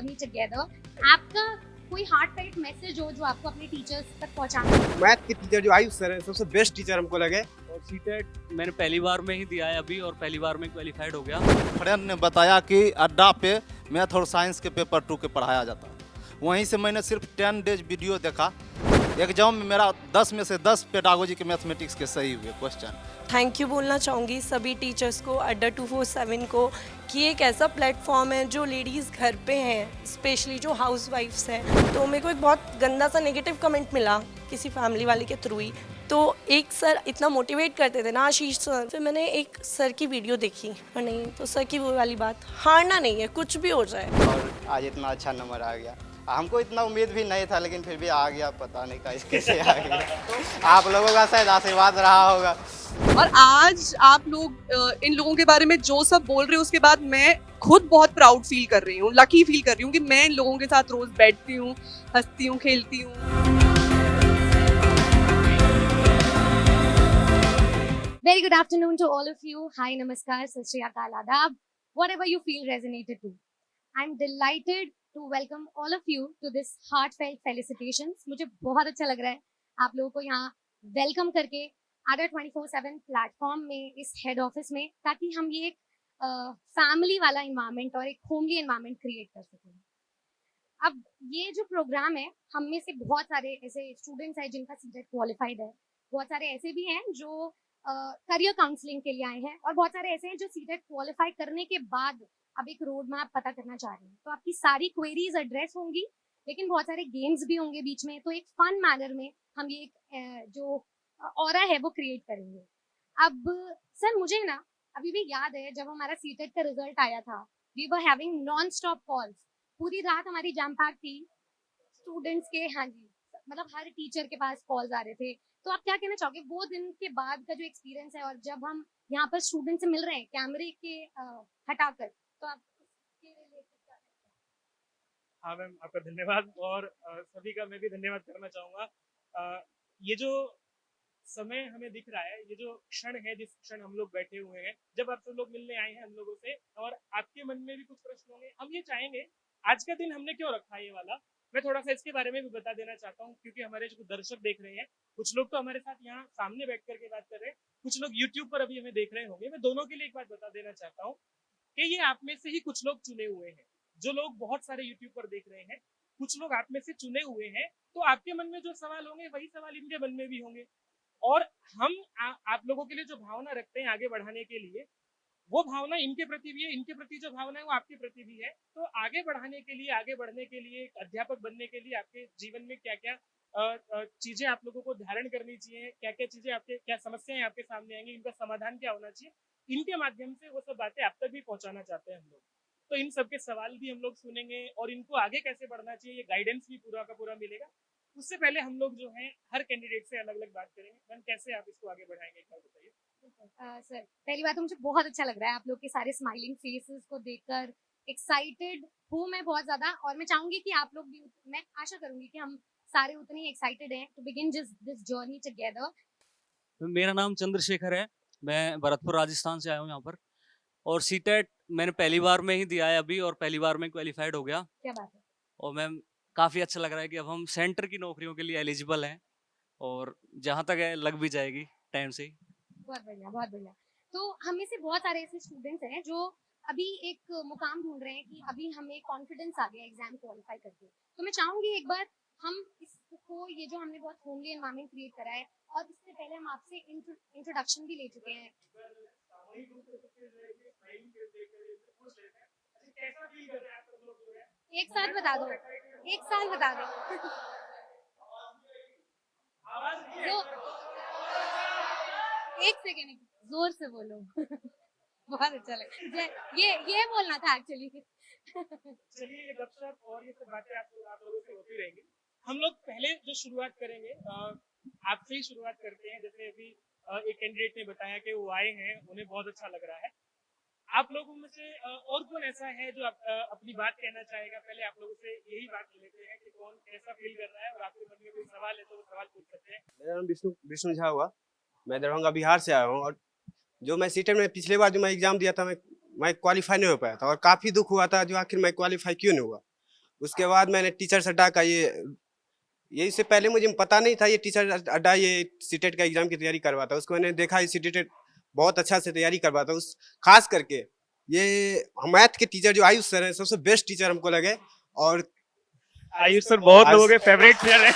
Journey together. आपका कोई heartfelt message हो जो आपको अपने टीचर्स तक पहुंचाना है? मैथ के टीचर जो आयुष सर है सबसे बेस्ट टीचर हमको लगे। और सीटेट मैंने पहली बार में ही दिया है अभी और पहली बार में क्वालिफाइड हो गया। फ्रेंड ने बताया कि अड्डा पे मैथ और साइंस के पेपर 2 के पढ़ाया जाता है। वहीं से मैंने सिर्फ 10 डेज वीडियो देखा। एग्जाम में मेरा 10 में से 10 पेडागोजी के मैथमेटिक्स के सही हुए क्वेश्चन। थैंक यू बोलना चाहूँगी सभी टीचर्स को, अड्डा 247 को, कि एक ऐसा प्लेटफॉर्म है जो लेडीज़ घर पे हैं, स्पेशली जो हाउस वाइफ्स हैं। तो मेरे को एक बहुत गंदा सा नेगेटिव कमेंट मिला किसी फैमिली वाले के थ्रू ही। तो एक सर इतना मोटिवेट करते थे ना, आशीष सर, फिर मैंने एक सर की वीडियो देखी और नहीं तो सर की वो वाली बात, हारना नहीं है, कुछ भी हो जाए। और आज इतना अच्छा नंबर आ गया। हमको इतना उम्मीद भी नहीं था, लेकिन फिर भी आ गया, पता नहीं कैसे आ गया। आप लोगों का शायद आशीर्वाद रहा होगा। और आज आप लोग इन लोगों के बारे में जो सब बोल रहे हो उसके बाद मैं खुद बहुत प्राउड फील कर रही हूँ, लकी फील कर रही हूँ कि मैं इन लोगों के साथ रोज बैठती हूँ, हंसती हूँ, खेलती हूँ। Very good afternoon to all of you. Hi, namaskar, sat shri akal, adab. Whatever you feel resonated to. I'm delighted to welcome all of you to this heartfelt felicitations. मुझे बहुत अच्छा लग रहा है आप लोगों को यहाँ वेलकम करके अड्डा 24/7 प्लेटफॉर्म में, इस हेड ऑफिस में, ताकि हम ये एक फैमिली वाला इन्वायरमेंट और एक होमली इन्वायरमेंट क्रिएट कर सकें। अब ये जो प्रोग्राम है, हम में से बहुत सारे ऐसे स्टूडेंट्स हैं जिनका सीटेट क्वालिफाइड है, बहुत सारे ऐसे भी हैं जो करियर काउंसलिंग के लिए आए हैं, और बहुत सारे ऐसे हैं जो सीटेट क्वालिफाई करने के बाद अब एक रोड मैप पता करना चाह रहे हैं। तो आपकी सारी क्वेरीज एड्रेस होंगी, लेकिन बहुत सारे गेम्स भी होंगे बीच में। तो एक फन मैनर में हम ये एक जो ऑरा है वो क्रिएट करेंगे। अब सर, मुझे ना अभी भी याद है जब हमारा सीटेट का रिजल्ट आया था, we were having non stop calls. पूरी रात हमारी जैम पैक थी स्टूडेंट्स के। हाँ जी, मतलब हर टीचर के पास कॉल्स आ रहे थे। तो आप क्या कहना चाहोगे वो दिन के बाद का जो एक्सपीरियंस है, और जब हम यहाँ पर स्टूडेंट से मिल रहे हैं कैमरे के हटाकर, तो आप उसके related क्या कहते हैं? हाँ मैम, आपका धन्यवाद। और सभी का मैं भी धन्यवाद करना चाहूँगा। ये जो समय हमें दिख रहा है, ये जो क्षण है, जिस क्षण हम लोग बैठे हुए हैं, जब आप सब लोग मिलने आए हैं हम लोगों से, और आपके मन में भी कुछ प्रश्न होंगे। हम ये चाहेंगे, आज का दिन हमने क्यों रखा है ये वाला, मैं थोड़ा सा इसके बारे में भी बता देना चाहता हूँ, क्योंकि हमारे जो दर्शक देख रहे हैं, कुछ लोग तो हमारे साथ यहाँ सामने बैठ करके बात कर रहे हैं, कुछ लोग यूट्यूब पर अभी हमें देख रहे होंगे। मैं दोनों के लिए एक बात बता देना चाहता हूँ कि ये आप में से ही कुछ लोग चुने हुए हैं। जो लोग बहुत सारे यूट्यूब पर देख रहे हैं, कुछ लोग आप में से चुने हुए हैं। तो आपके मन में जो सवाल होंगे वही सवाल इनके मन में भी होंगे, और हम आप लोगों के लिए जो भावना रखते हैं आगे बढ़ाने के लिए, वो भावना इनके प्रति भी है, इनके प्रति जो भावना है वो आपके प्रति भी है। तो आगे बढ़ाने के लिए, आगे बढ़ने के लिए, एक अध्यापक बनने के लिए आपके जीवन में क्या क्या चीजें आप लोगों को धारण करनी चाहिए, क्या क्या चीजें आपके, क्या समस्याएं आपके सामने आएंगी, इनका समाधान क्या होना चाहिए, इनके माध्यम से वो सब बातें आप तक भी पहुंचाना चाहते हैं हम लोग। तो इन सबके सवाल भी हम लोग सुनेंगे, और इनको आगे कैसे बढ़ना चाहिए ये गाइडेंस भी पूरा का पूरा मिलेगा। उससे पहले हम लोग जो है हर कैंडिडेट से अलग अलग बात करेंगे। मैम, कैसे आप इसको आगे बढ़ाएंगे, एक बार बताइए। सर, पहली बात तो मुझे बहुत अच्छा लग रहा है आप लोग के सारे स्माइलिंग फेसेस को देखकर। एक्साइटेड हूँ मैं बहुत ज्यादा, और मैं चाहूंगी कि आप लोग भी, मैं आशा करूंगी कि हम सारे उतने ही एक्साइटेड हैं to begin this journey together. मेरा नाम चंद्रशेखर है, मैं भरतपुर राजस्थान से आया हूँ यहाँ पर। और सीटेट मैंने पहली बार में ही दिया है अभी और पहली बार में क्वालिफाइड हो गया। क्या बात है। और मैम, काफ़ी अच्छा लग रहा है कि अब हम सेंटर की नौकरियों के लिए एलिजिबल हैं, और जहाँ तक है लग भी जाएगी टाइम से ही। बहुत बढ़िया, बहुत बढ़िया। तो हम में से बहुत सारे ऐसे स्टूडेंट्स हैं जो अभी एक मुकाम ढूंढ रहे हैं कि अभी हमें कॉन्फिडेंस आ गया एग्जाम क्वालिफाई करके। तो मैं चाहूंगी एक बार हम इसको, ये जो हमने बहुत होमली एनवायरनमेंट क्रिएट करा है, और इससे पहले हम आपसे इंट्रोडक्शन भी ले चुके हैं। एक साथ बता दो, एक साथ बता दो। एक सेकेंड, जोर से बोलो। बहुत अच्छा लगा, ये बोलना था एक्चुअली। चलिए, ये गपशप और ये सब बातें आप लोगों से होती रहेंगी। हम लोग पहले जो शुरुआत करेंगे, आपसे ही शुरुआत करते हैं। जैसे अभी एक कैंडिडेट ने बताया कि वो आए हैं, उन्हें बहुत अच्छा लग रहा है। आप लोगों में से और कौन ऐसा है जो अपनी बात कहना चाहेगा? पहले आप लोगों से यही बात लेते हैं कि कौन कैसा फील कर रहा है, और आपके मन में कोई सवाल है तो वो सवाल पूछ सकते हैं। मेरा नाम विष्णु झा हुआ, मैं दरभंगा बिहार से आया हूँ। और जो मैं सीटेट में पिछले बार जो मैं एग्जाम दिया था, मैं क्वालिफाई नहीं हो पाया था, और काफ़ी दुख हुआ था जो आखिर मैं क्वालिफाई क्यों नहीं हुआ। उसके बाद मैंने टीचर्स अड्डा का ये इससे पहले मुझे पता नहीं था ये टीचर अड्डा ये सीटेट का एग्जाम की तैयारी करवाता है। उसको मैंने देखा ये सीटेट बहुत अच्छा से तैयारी करवाता है। उस खास करके ये मैथ के टीचर जो आयुष सर हैं सबसे बेस्ट टीचर हमको लगे। और आयुष सर बहुत लोगों के फेवरेट टीचर हैं।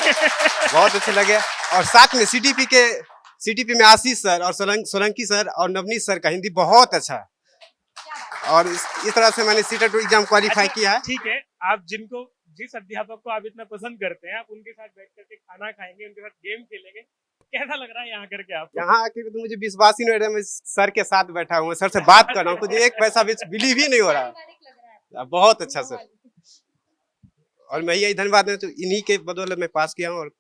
बहुत अच्छे लगे। और साथ में सीटीपी में आशीष सर और सोलंकी सर और नवनीत सर का हिंदी बहुत अच्छा है। और इस तरह से मैंने सीटेट एग्जाम क्वालिफाई किया है। ठीक है, आप जिस अध्यापक को आप इतना पसंद करते हैं, आप उनके साथ बैठ करके खाना खाएंगे, उनके साथ गेम खेलेंगे, कैसा लग रहा है यहाँ करके आपको? यहाँ आके तो मुझे विश्वास ही नहीं हो रहा है, मैं सर के साथ बैठा हूँ, सर से बात कर रहा हूँ, मुझे एक पैसा भी बिलीव ही नहीं हो रहा। बहुत अच्छा सर। और मैं यही धन्यवाद है तो इन्हीं के बदौलत मैं पास किया हूँ और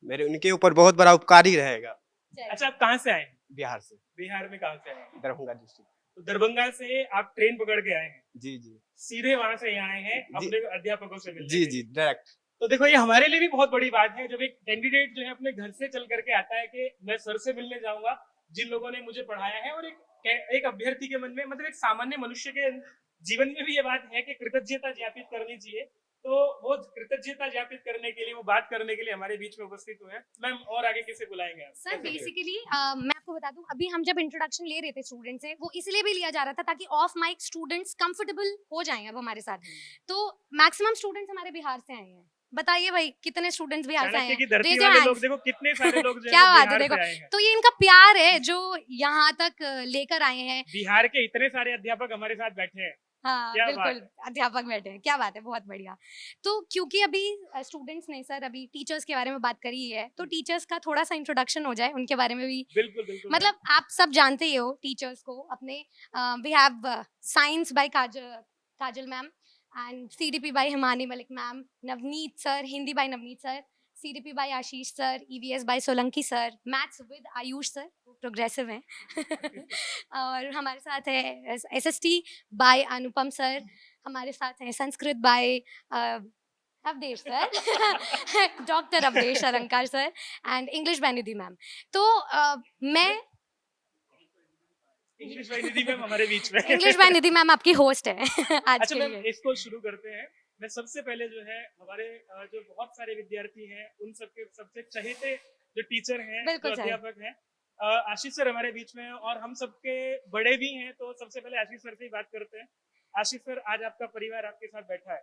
मेरे उनके ऊपर बहुत बड़ा उपकार ही रहेगा। अच्छा, आप कहाँ से आए हैं? बिहार से। बिहार में कहाँ से आए हैं? दरभंगा डिस्ट्रिक्ट। तो दरभंगा से आप ट्रेन पकड़ के आए हैं? जी जी। सीधे वहां से यहाँ आए हैं अपने अध्यापकों से मिलने? जी जी, डायरेक्ट। तो देखो, ये हमारे लिए भी बहुत बड़ी बात है जब एक कैंडिडेट जो है अपने घर से चल करके आता है कि मैं सर से मिलने जाऊंगा जिन लोगों ने मुझे पढ़ाया है। और एक अभ्यर्थी के मन में, मतलब एक सामान्य मनुष्य के जीवन में भी ये बात है कि कृतज्ञता ज्ञापित करनी चाहिए। तो वो कृतज्ञता ज्ञापित करने के लिए, वो बात करने के लिए हमारे बीच में उपस्थित हुए हैं। मैम, और आगे किसे बुलाएंगे आप? सर बेसिकली मैं आपको बता दूं, अभी हम जब इंट्रोडक्शन ले रहे थे स्टूडेंट से, वो इसलिए भी लिया जा रहा था ताकि ऑफ माइक स्टूडेंट्स कंफर्टेबल हो जाएं अब हमारे साथ। तो मैक्सिमम स्टूडेंट्स हमारे बिहार से आए हैं। बताइए भाई, कितने स्टूडेंट्स बिहार से आए चाणक्य की हैं? धरती Raise your वाले hands. लोग देखो, कितने सारे लोग जो क्या है बात है, बिहार देखो से आए हैं। तो ये इनका प्यार है जो यहाँ तक लेकर आए हैं। बिहार के इतने सारे अध्यापक हमारे साथ बैठे हैं। हाँ क्या बात बिल्कुल, अध्यापक बैठे हैं, क्या बात है, बहुत बढ़िया। तो क्योंकि अभी स्टूडेंट्स ने सर अभी टीचर्स के बारे में बात करी है, तो टीचर्स का थोड़ा सा इंट्रोडक्शन हो जाए, उनके बारे में भी। बिल्कुल बिल्कुल। मतलब आप सब जानते ही हो टीचर्स को अपने। We have science by Kajal ma'am and CDP by Himani Malik ma'am, Navneet sir, Hindi by Navneet sir, CDP by Ashish sir, EVS by Solanki sir, Maths with Ayush sir, progressive हैं। और हमारे साथ है SST by Anupam sir, हमारे साथ हैं Sanskrit by Avdhesh sir, doctor Avdhesh Alankar sir, and English by Nidhi ma'am. तो मैं इंग्लिश भाई निधि मैम हमारे बीच में। इंग्लिश बाय निधि मैम आपकी होस्ट है आज अच्छा के मैम, लिए। इसको शुरू करते हैं। मैं सबसे पहले जो है हमारे जो बहुत सारे विद्यार्थी हैं उन सबके सबसे चहेते जो टीचर हैं, जो बिल्कुल सर। अध्यापक हैं, आशीष सर हमारे बीच में हैं और हम सबके बड़े भी हैं। तो सबसे पहले आशीष सर से ही बात करते हैं। आशीष सर, आज आपका परिवार आपके साथ बैठा है,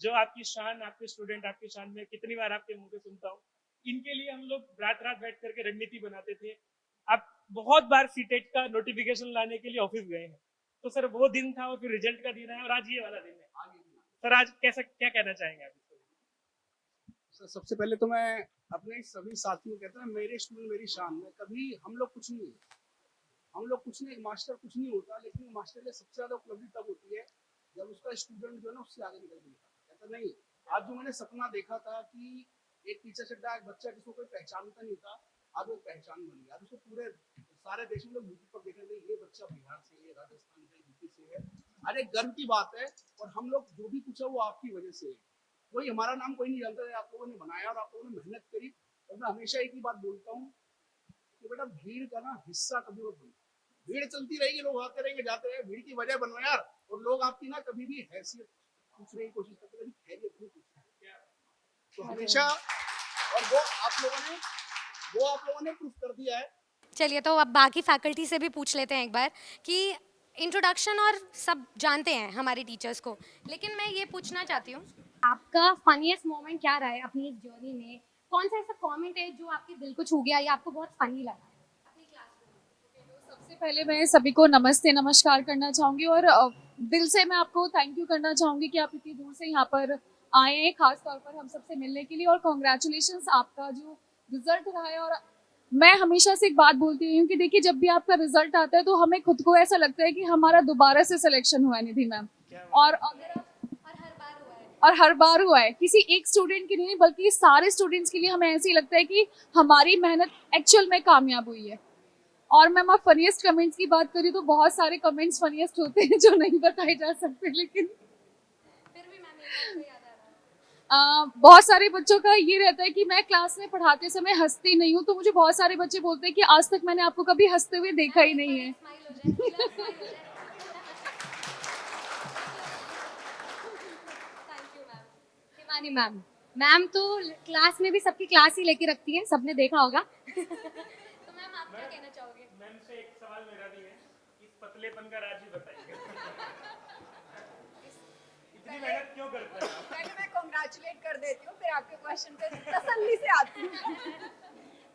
जो आपकी शान, आपके स्टूडेंट आपकी शान में कितनी बार आपके मुंह से सुनता हूँ। इनके लिए हम लोग रात रात बैठ करके रणनीति बनाते थे। आप बहुत बार सीटेट का नोटिफिकेशन लाने के लिए ऑफिस गए हैं। तो सर वो दिन था और फिर रिजल्ट का दिन है और आज ये वाला दिन है। सर आज क्या कहना चाहेंगे आप? सर सबसे पहले तो मैं अपने सभी साथियों को कहता हूँ, मेरे स्टूडेंट मेरी शान में। कभी हम लोग कुछ नहीं है, हम लोग कुछ नहीं, मास्टर कुछ नहीं होता, लेकिन मास्टर के सबसे ज्यादा उपलब्धि तब होती है जब उसका स्टूडेंट जो है ना उससे आगे निकल के निकलता। कहता नहीं, आज जो मैंने सपना देखा था कि एक टीचर से एक बच्चा जिसको कोई पहचानता नहीं था, आज वो पहचान बन गया। आज उसको पूरे सारे देश में लोग यूट्यूब पर देख रहे थे, ये बच्चा बिहार से है, राजस्थान से, यूपी से है। अरे गर्व की बात है। और हम लोग जो भी कुछ है वो आपकी वजह से है। कोई हमारा नाम कोई नहीं जानता है, आप लोगों ने बनाया और आप लोगों ने मेहनत करी। और मैं हमेशा एक ही बात बोलता हूँ कि बेटा भीड़ का ना हिस्सा कभी मत बनो। भीड़ चलती रहेगी, लोग आते रहेंगे जाते रहेंगे, भीड़ की वजह बनो यार। और लोग आपकी ना कभी भी हैसियत पूछने की कोशिश करते, कभी खैरियत नहीं पूछते। तो हमेशा, और वो आप लोगों ने प्रूफ कर दिया है। चलिए, तो अब बाकी फैकल्टी से भी पूछ लेते हैं एक बार कि इंट्रोडक्शन और सब जानते हैं हमारे टीचर्स को, लेकिन मैं ये पूछना चाहती हूँ आपका फनीएस्ट मोमेंट क्या रहा है अपनी इस जर्नी में? कौन सा ऐसा कमेंट है जो आपके दिल को छू गया या आपको बहुत फनी लगा अपनी क्लास में? सबसे पहले मैं सभी को नमस्ते नमस्कार करना चाहूँगी और दिल से मैं आपको थैंक यू करना चाहूँगी कि आप इतनी दूर से यहाँ पर आए हैं, खास तौर पर हम सबसे मिलने के लिए। और कॉन्ग्रेचुलेशंस, आपका जो रिजल्ट रहा है। और मैं हमेशा से एक बात बोलती हूँ कि देखिए, जब भी आपका रिजल्ट आता है तो हमें खुद को ऐसा लगता है कि हमारा दोबारा से सिलेक्शन हुआ है निधि मैम। और अगर हर बार हुआ है, किसी एक स्टूडेंट के लिए नहीं बल्कि सारे स्टूडेंट्स के लिए हमें ऐसे ही लगता है कि हमारी मेहनत एक्चुअल में कामयाब हुई है। और मैम, आप फनीएस्ट कमेंट्स की बात करी तो बहुत सारे कमेंट्स फनीएस्ट होते हैं जो नहीं बताए जा सकते, लेकिन फिर भी मैम बहुत सारे बच्चों का ये रहता है कि मैं क्लास में पढ़ाते समय हंसती नहीं हूँ। तो मुझे बहुत सारे बच्चे बोलते हैं कि आज तक मैंने आपको कभी हंसते हुए देखा ही नहीं है। शिवानी मैम, मैम तो क्लास में भी सबकी क्लास ही लेके रखती है, सबने देखा होगा। तो मैम आप क्या कहना चाहोगे? मैम से एक सवाल मेरा भी है, इस पतलेपन का राज भी बताइए। इतनी मेहनत क्यों करते हैं आप? पहले मैं कॉन्ग्रेचुलेट कर देती हूँ, फिर आपके क्वेश्चन पे तसल्ली से आती हूँ,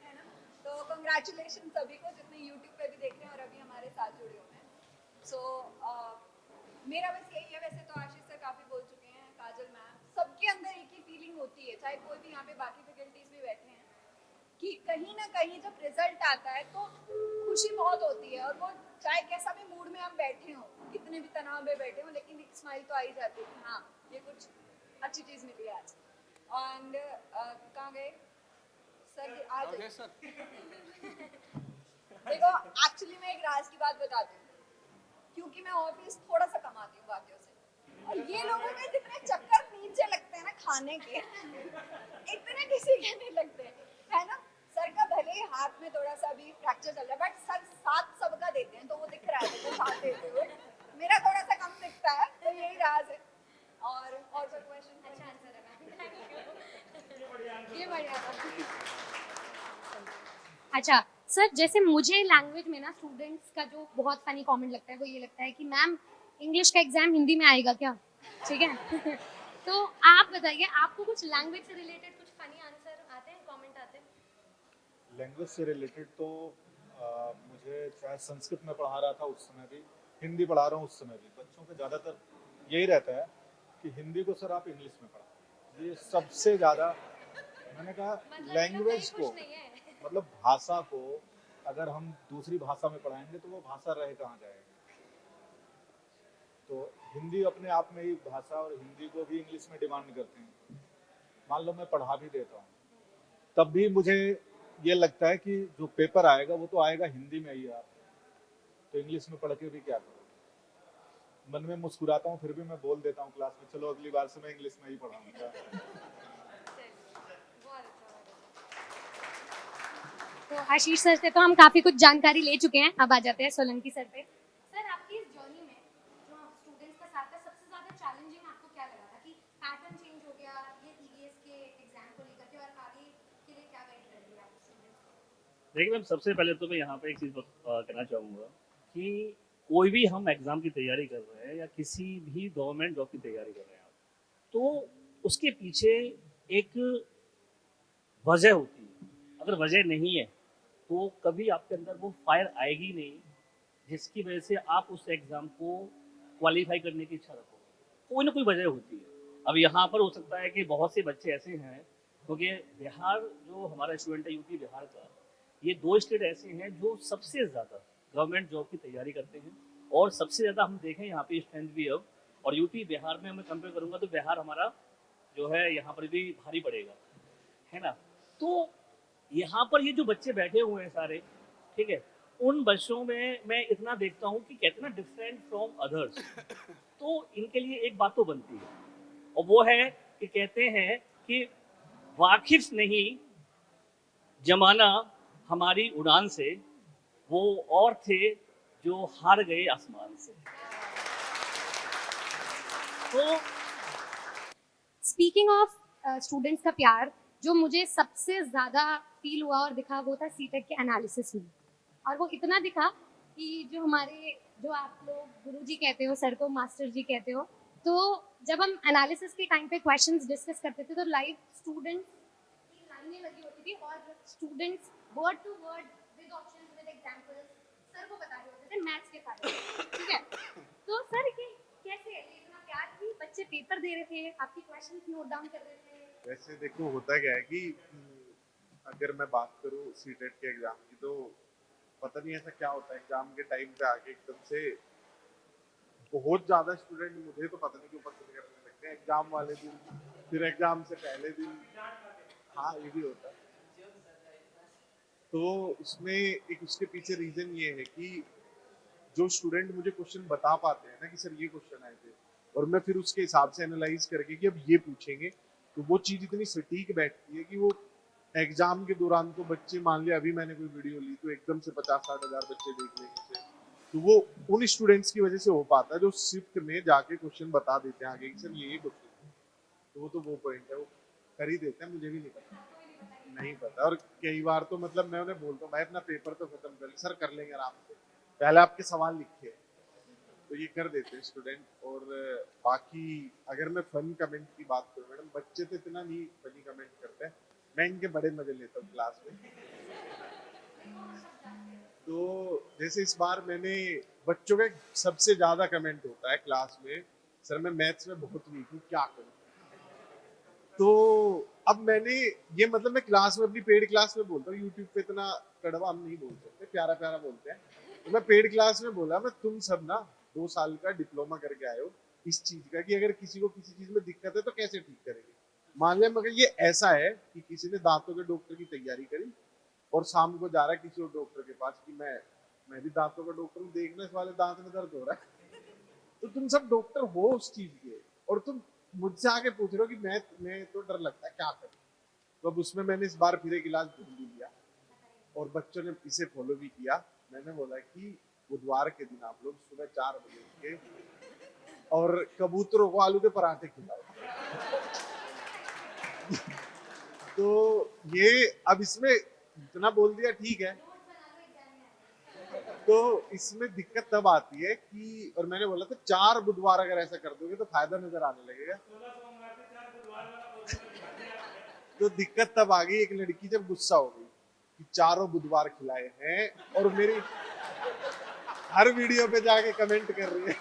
है ना? तो कॉन्ग्रेचुलेशन सभी को जितने यूट्यूब पे भी देख रहे हैं और अभी हमारे साथ जुड़े हुए हैं। सो मेरा बस यही है, वैसे तो आशीष सर काफ़ी बोल चुके हैं, काजल मैम, सबके अंदर एक ही फीलिंग होती है, चाहे कोई भी यहाँ पे बाकी फैकल्टीज भी बैठे हैं, कि कहीं ना कहीं जब रिजल्ट आता है तो खुशी बहुत होती है, और वो चाहे कैसा भी मूड में हम बैठे हों, कितने भी तनाव में बैठे हों, लेकिन एक स्माइल तो आ ही जाती है कि हाँ ये कुछ अच्छी चीज़ मिली है आज। एंड कहाँ गए सर? आ जाइए सर। देखो एक्चुअली मैं एक राज की बात बताती हूँ, क्योंकि मैं ऑफिस थोड़ा सा कमाती हूँ बाकियों से, और ये लोगों के जितने चक्कर नीचे लगते हैं ना खाने के, इतने किसी के नहीं लगते, है ना? सर का भले ही हाथ में थोड़ा सा भी फ्रैक्चर चल रहा है, बट सर साथ सबका देते हैं, तो वो दिख रहा है तो साथ देते हुए, मेरा थोड़ा सा कम दिखता है, तो यही राज है। और कोई क्वेश्चन? अच्छा आंसर है मैम, ये बढ़िया था। अच्छा सर, जैसे मुझे लैंग्वेज में ना स्टूडेंट्स का जो बहुत फनी कमेंट लगता है वो ये लगता है कि मैम इंग्लिश का एग्जाम हिंदी में आएगा क्या? ठीक है। तो आप बताइए, आपको कुछ लैंग्वेज से रिलेटेड कुछ फनी आंसर आते हैं, कमेंट आते हैं? लैंग्वेज से रिलेटेड तो मुझे चाहे संस्कृत में पढ़ा रहा था उस समय भी, हिंदी पढ़ा रहा हूँ उस समय भी, बच्चों का ज़्यादातर यही रहता है कि हिंदी को सर आप इंग्लिश में पढ़ाओ। ये सबसे ज़्यादा, मैंने कहा लैंग्वेज को, मतलब भाषा को अगर हम दूसरी भाषा में पढ़ाएंगे तो वो भाषा रह कहाँ जाएगी। तो हिंदी अपने आप में ही भाषा, और हिंदी को भी इंग्लिश में डिमांड करते हैं। मान लो मैं पढ़ा भी देता हूँ, तब भी मुझे ये लगता है कि जो पेपर आएगा वो तो आएगा हिंदी में ही, यार तो इंग्लिश में पढ़ के भी क्या करूँ। मन में मुस्कुराता हूँ, फिर भी मैं बोल देता हूँ क्लास में, चलो अगली बार से मैं इंग्लिश में ही पढ़ाऊंगा। तो आशीष सर से तो हम काफी कुछ जानकारी ले चुके हैं, अब आ जाते हैं सोलंकी सर पे। सर, आपकी इस जर्नी में जो स्टूडेंट्स का साथ था, सबसे ज्यादा चैलेंजिंग आपको क्या लगा था? कि पैटर्न चेंज हो गया ये ईवीएस के एग्जाम को लेकर के, और आगे के लिए क्या गाइड कर दिया आप स्टूडेंट्स को? देखिए मैम, सबसे पहले तो मैं यहाँ पे एक चीज़ कहना चाहूँगा कि कोई भी हम एग्ज़ाम की तैयारी कर रहे हैं या किसी भी गवर्नमेंट जॉब की तैयारी कर रहे हैं, तो उसके पीछे एक वजह होती है। अगर वजह नहीं है तो कभी आपके अंदर वो फायर आएगी नहीं जिसकी वजह से आप उस एग्ज़ाम को क्वालिफाई करने की इच्छा रखोगे। कोई ना कोई वजह होती है। अब यहाँ पर हो सकता है कि बहुत से बच्चे ऐसे हैं, क्योंकि बिहार जो हमारा स्टूडेंट है यूपी बिहार का, ये 2 स्टेट ऐसे हैं जो सबसे ज़्यादा गवर्नमेंट जॉब की तैयारी करते हैं, और सबसे ज़्यादा हम देखें यहाँ पे स्ट्रेंथ भी अब, और यूपी बिहार में मैं कंपेयर करूँगा तो बिहार हमारा जो है यहाँ पर भी भारी पड़ेगा, है ना। तो यहाँ पर ये जो बच्चे बैठे हुए हैं सारे, ठीक है, उन बच्चों में मैं इतना देखता हूँ कि कहते हैं ना डिफरेंट फ्रॉम अदर्स, तो इनके लिए एक बात तो बनती है, और वो है कि कहते हैं कि वाकिफ नहीं जमाना हमारी उड़ान से, वो और थे जो हार गए आसमान से। तो स्पीकिंग ऑफ स्टूडेंट्स का प्यार, जो मुझे सबसे ज़्यादा फील हुआ और दिखा वो था सीटेट के एनालिसिस में, और वो इतना दिखा कि जो आप लोग गुरुजी कहते हो, सर को मास्टर जी कहते हो, तो जब हम एनालिसिस के टाइम पे क्वेश्चंस डिस्कस करते थे तो लाइव स्टूडेंट्स की लाइनें लगी होती थी, और students word to word with options with examples sir को बता रहे होते थे मैथ्स के सारे, ठीक है। तो सर ये कैसे है, ये इतना प्यार कि बच्चे पेपर दे रहे थे, आपकी क्वेश्चंस नोट डाउन कर रहे थे? वैसे देखो होता क्या है कि अगर मैं बात करूँ सीटेट के एग्जाम की, तो पता नहीं ऐसा क्या होता है एग्जाम के टाइम पे आके एकदम से बहुत ज्यादा स्टूडेंट, मुझे तो पता नहीं क्यों पसंद करने लगते हैं एग्जाम वाले दिन, फिर एग्जाम से पहले दिन। हाँ ये भी होता है। तो इसमें एक उसके पीछे रीजन ये है कि जो स्टूडेंट मुझे क्वेश्चन बता पाते हैं ना कि सर ये क्वेश्चन आए थे, और मैं फिर उसके हिसाब से एनालाइज करके कि अब ये पूछेंगे, तो वो चीज़ इतनी सटीक बैठती है कि वो एग्जाम के दौरान तो बच्चे, मान लिया अभी मैंने कोई वीडियो ली तो एकदम से 50-60 हज़ार बच्चे देख लेंगे, तो वो उन स्टूडेंट्स की वजह से हो पाता है जो शिफ्ट में जाके क्वेश्चन बता देते हैं आगे कि सर ये क्वेश्चन। तो वो पॉइंट है, वो कर ही देते हैं, मुझे भी नहीं पता। और कई बार तो मतलब मैं उन्हें बोलता हूँ भाई अपना पेपर तो खत्म कर, सर कर लेंगे आराम से, पहले आपके सवाल लिखिए, तो ये कर देते हैं स्टूडेंट। और बाकी अगर मैं फन कमेंट की बात करूँ मैडम, बच्चे तो इतना नहीं फनी कमेंट करते हैं, मैं इनके बड़े मजे लेता हूँ क्लास में। तो जैसे इस बार मैंने बच्चों का सबसे ज्यादा कमेंट होता है क्लास में, सर मैं मैथ्स में बहुत वीक हूँ क्या करूँ। तो अब मैंने ये मतलब मैं क्लास में अपनी पेड क्लास में बोलता हूँ, यूट्यूब पे इतना कड़वा हम नहीं बोल सकते, प्यारा प्यारा बोलते हैं। तो मैं पेड क्लास में बोला, मैं तुम सब ना 2 साल का डिप्लोमा करके आए हो इस चीज का, कि अगर किसी को किसी चीज में दिक्कत है तो कैसे ठीक करेंगे। मान लिया मगर ये ऐसा है कि किसी ने दांतों के डॉक्टर की तैयारी करी और शाम को जा रहा है किसी और डॉक्टर के पास कि मैं भी दांतों का डॉक्टर हूँ, देखना इस वाले दांत में दर्द हो रहा है। तो तुम सब डॉक्टर हो उस चीज के, और तुम मुझसे आके पूछ रहे हो कि मैं तो डर लगता है क्या करूं। तो अब उसमें मैंने इस बार फिर एक इलाज ढूंढ लिया और बच्चों ने इसे फॉलो भी किया। मैंने बोला कि बुधवार के दिन आप लोग सुबह 4 बजे के और कबूतरों को आलू के पराठे खिलाओ। तो ये अब इसमें इतना बोल दिया ठीक है, तो इसमें दिक्कत तब आती है कि, और मैंने बोला था 4 बुधवार अगर ऐसा कर दोगे तो फायदा नजर आने लगेगा। तो दिक्कत तब आ गई, एक लड़की जब गुस्सा हो गई कि 4 बुधवार खिलाए हैं और मेरी हर वीडियो पे जाके कमेंट कर रही है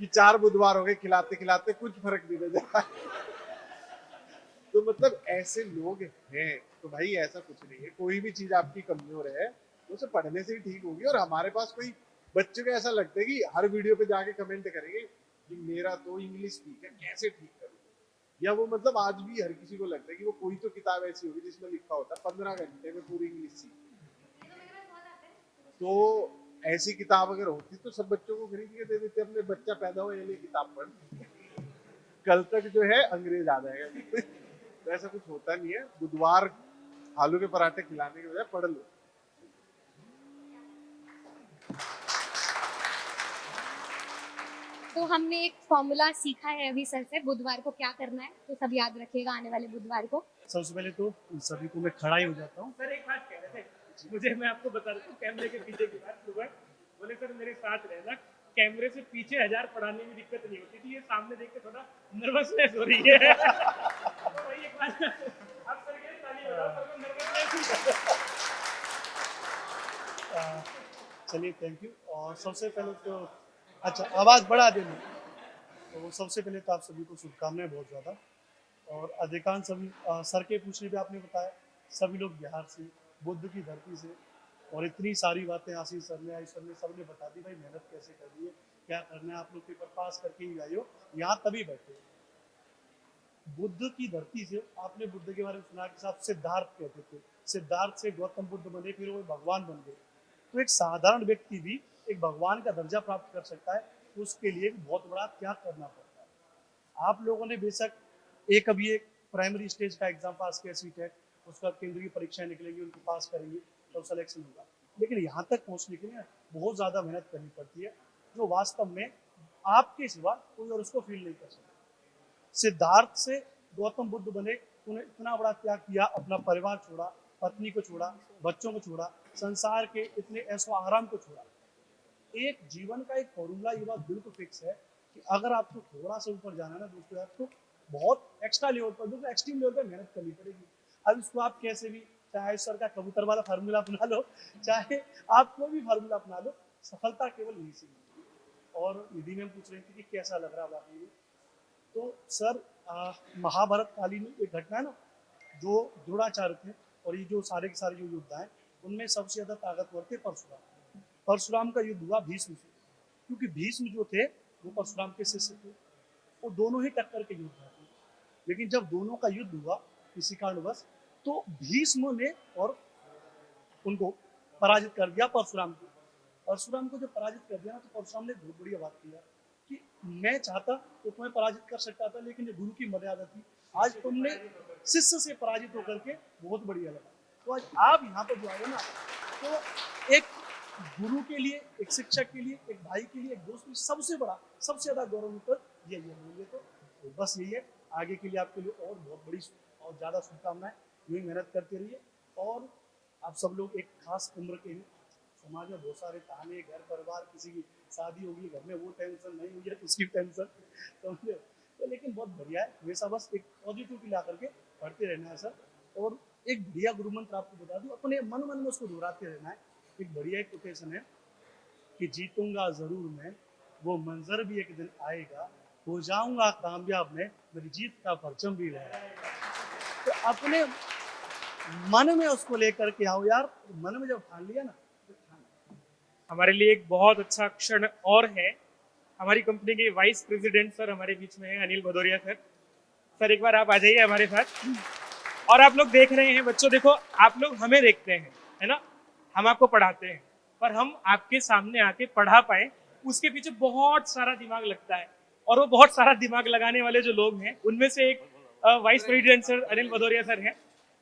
कि 4 बुधवार हो गए खिलाते खिलाते, कुछ फर्क नहीं लग रहा। तो मतलब ऐसे लोग हैं। तो भाई ऐसा कुछ नहीं है, कोई भी चीज आपकी कमजोर है तो उसे पढ़ने से ही ठीक होगी। और हमारे पास कोई बच्चे को ऐसा लगता है कि हर वीडियो पे जाके कमेंट करेंगे कि मेरा तो इंग्लिश ठीक है कैसे ठीक करूं, या वो मतलब आज भी हर किसी को लगता है कि वो कोई तो किताब ऐसी होगी जिसमें लिखा होता है 15 घंटे में पूरी इंग्लिश सीख। तो ऐसी किताब अगर होती तो सब बच्चों को खरीद के दे देते, अपने बच्चा पैदा हो ये किताब पढ़, कल तक जो है अंग्रेज आ जाएगा। तो ऐसा कुछ होता नहीं है, बुधवार आलू के पराठे खिलाने के बजाय पढ़ लो। तो हमने एक फॉर्मूला सीखा है अभी सर से, बुधवार को क्या करना है, तो सब याद रखिएगा आने वाले बुधवार को। सबसे पहले तो सभी को मैं खड़ा ही हो जाता हूँ। सर एक बात कह रहे थे, मुझे मैं आपको बता रहा हूँ कैमरे के पीछे की बात। सुबह बोले सर मेरे साथ रहना, कैमरे से पीछे 1000 पढ़ाने में दिक्कत नहीं होती थी, ये सामने देख के थोड़ा नर्वसनेस हो रही है। तो वही एक बात, आप सर के ताली बजाओ, सर को नर्वसनेस। चलिए थैंक यू। और सबसे पहले तो अच्छा आवाज़ बढ़ा देनी, तो सबसे पहले तो आप सभी को शुभकामनाएं बहुत ज़्यादा। और अधिकांश सभी सर के पूछने पे आपने बताया सभी लोग बिहार से, बुद्ध की धरती से, और इतनी सारी बातें आशीष सर ने, आई सर ने, सब ने बता दी भाई मेहनत कैसे करनी है, क्या करना है, आप लोग पेपर पास करके ही आए हो यहाँ तभी बैठे हो। बुद्ध की धरती से आपने बुद्ध के बारे में सुना कि साहब सिद्धार्थ कहते थे, सिद्धार्थ से गौतम बुद्ध बने, फिर वो भगवान बन गए। तो एक साधारण व्यक्ति भी एक भगवान का दर्जा प्राप्त कर सकता है, तो उसके लिए बहुत बड़ा त्याग करना पड़ता है। आप लोगों ने बेशक अभी एक प्राइमरी स्टेज का एग्जाम पास किया सीटेट, उसका केंद्रीय परीक्षाएं निकलेंगी, उनको पास करेंगे तो सिलेक्शन होगा, लेकिन यहाँ तक पहुँचने के लिए बहुत ज़्यादा मेहनत करनी पड़ती है, जो वास्तव में आपके सिवा कोई और उसको फील नहीं कर सकता। सिद्धार्थ से गौतम बुद्ध बने, उन्हें इतना बड़ा त्याग किया, अपना परिवार छोड़ा, पत्नी को छोड़ा, बच्चों को छोड़ा, संसार के इतने ऐशो आराम को छोड़ा। एक जीवन का एक फॉर्मूला ये बात बिल्कुल फिक्स है कि अगर आपको थोड़ा सा ऊपर जाना है ना दोस्तों, आपको बहुत एक्स्ट्रा लेवल पर, बिल्कुल एक्सट्रीम लेवल पर मेहनत करनी पड़ेगी। अब इसको आप कैसे भी, चाहे सर का कबूतर वाला फार्मूला अपना लो, चाहे आप कोई भी फार्मूला अपना लो, सफलता केवल यहीं से मिलती है। और निधि मैम पूछ रही थी कि कैसा लग रहा वाकई में, तो सर महाभारत कालीन एक घटना है ना, जो द्रोणाचार्य थे और ये जो सारे के सारे जो योद्धा हैं, उनमें सबसे ज्यादा ताकतवर थे परशुराम। परशुराम का युद्ध हुआ भीष्म से, क्योंकि भीष्म जो थे वो परशुराम के शिष्य थे, वो दोनों ही टक्कर के योद्धा थे। लेकिन जब दोनों का युद्ध हुआ किसी कारणवश, तो भीष्म ने और उनको पराजित कर दिया परशुराम को। परशुराम को जब पराजित कर दिया ना, तो परशुराम ने बहुत बढ़िया बात किया कि मैं चाहता तो तुम्हें पराजित कर सकता था, लेकिन ये गुरु की मर्यादा थी, आज तुमने शिष्य से पराजित होकर के बहुत बढ़िया लगा। तो आज आप यहाँ पर जो आए ना, तो एक गुरु के लिए, एक शिक्षक के लिए, एक भाई के लिए, एक दोस्त के लिए सबसे बड़ा, सबसे ज्यादा गौरव पर यही है। तो बस यही है, आगे के लिए आपके लिए और बहुत बड़ी और ज़्यादा शुभकामनाएं। यूँ ही मेहनत करते रहिए। और आप सब लोग एक खास उम्र के हैं, समाज में बहुत सारे ताने, घर परिवार, किसी की शादी होगी घर में वो टेंशन, नहीं हुई है तो उसकी टेंशन, समझे? तो लेकिन बहुत बढ़िया है, हमेशा बस एक पॉजिटिविटी ला करके पढ़ते रहना है सर। और एक बढ़िया गुरु मंत्र आपको बता दूं, अपने मन में उसको दोहराते रहना है। एक बढ़िया एक कोटेशन है कि जीतूंगा जरूर मैं, वो मंजर भी एक दिन आएगा, हो जाऊंगा कामयाब मैं, मेरी जीत का परचम भी लहराएगा। तो अपने मन में उसको लेकर के आओ यार, मन में जब ठान लिया ना, हमारे लिए एक बहुत अच्छा क्षण और है। हमारी कंपनी के वाइस प्रेसिडेंट सर हमारे बीच में है, अनिल भदौरिया सर। सर एक बार आप आ जाइए हमारे साथ। और आप लोग देख रहे हैं बच्चों, देखो आप लोग हमें देखते हैं, है ना, हम आपको पढ़ाते हैं, पर हम आपके सामने आके पढ़ा पाए उसके पीछे बहुत सारा दिमाग लगता है। और वो बहुत सारा दिमाग लगाने वाले जो लोग हैं उनमें से एक vice president sir Anil Bhadauria sir हैं।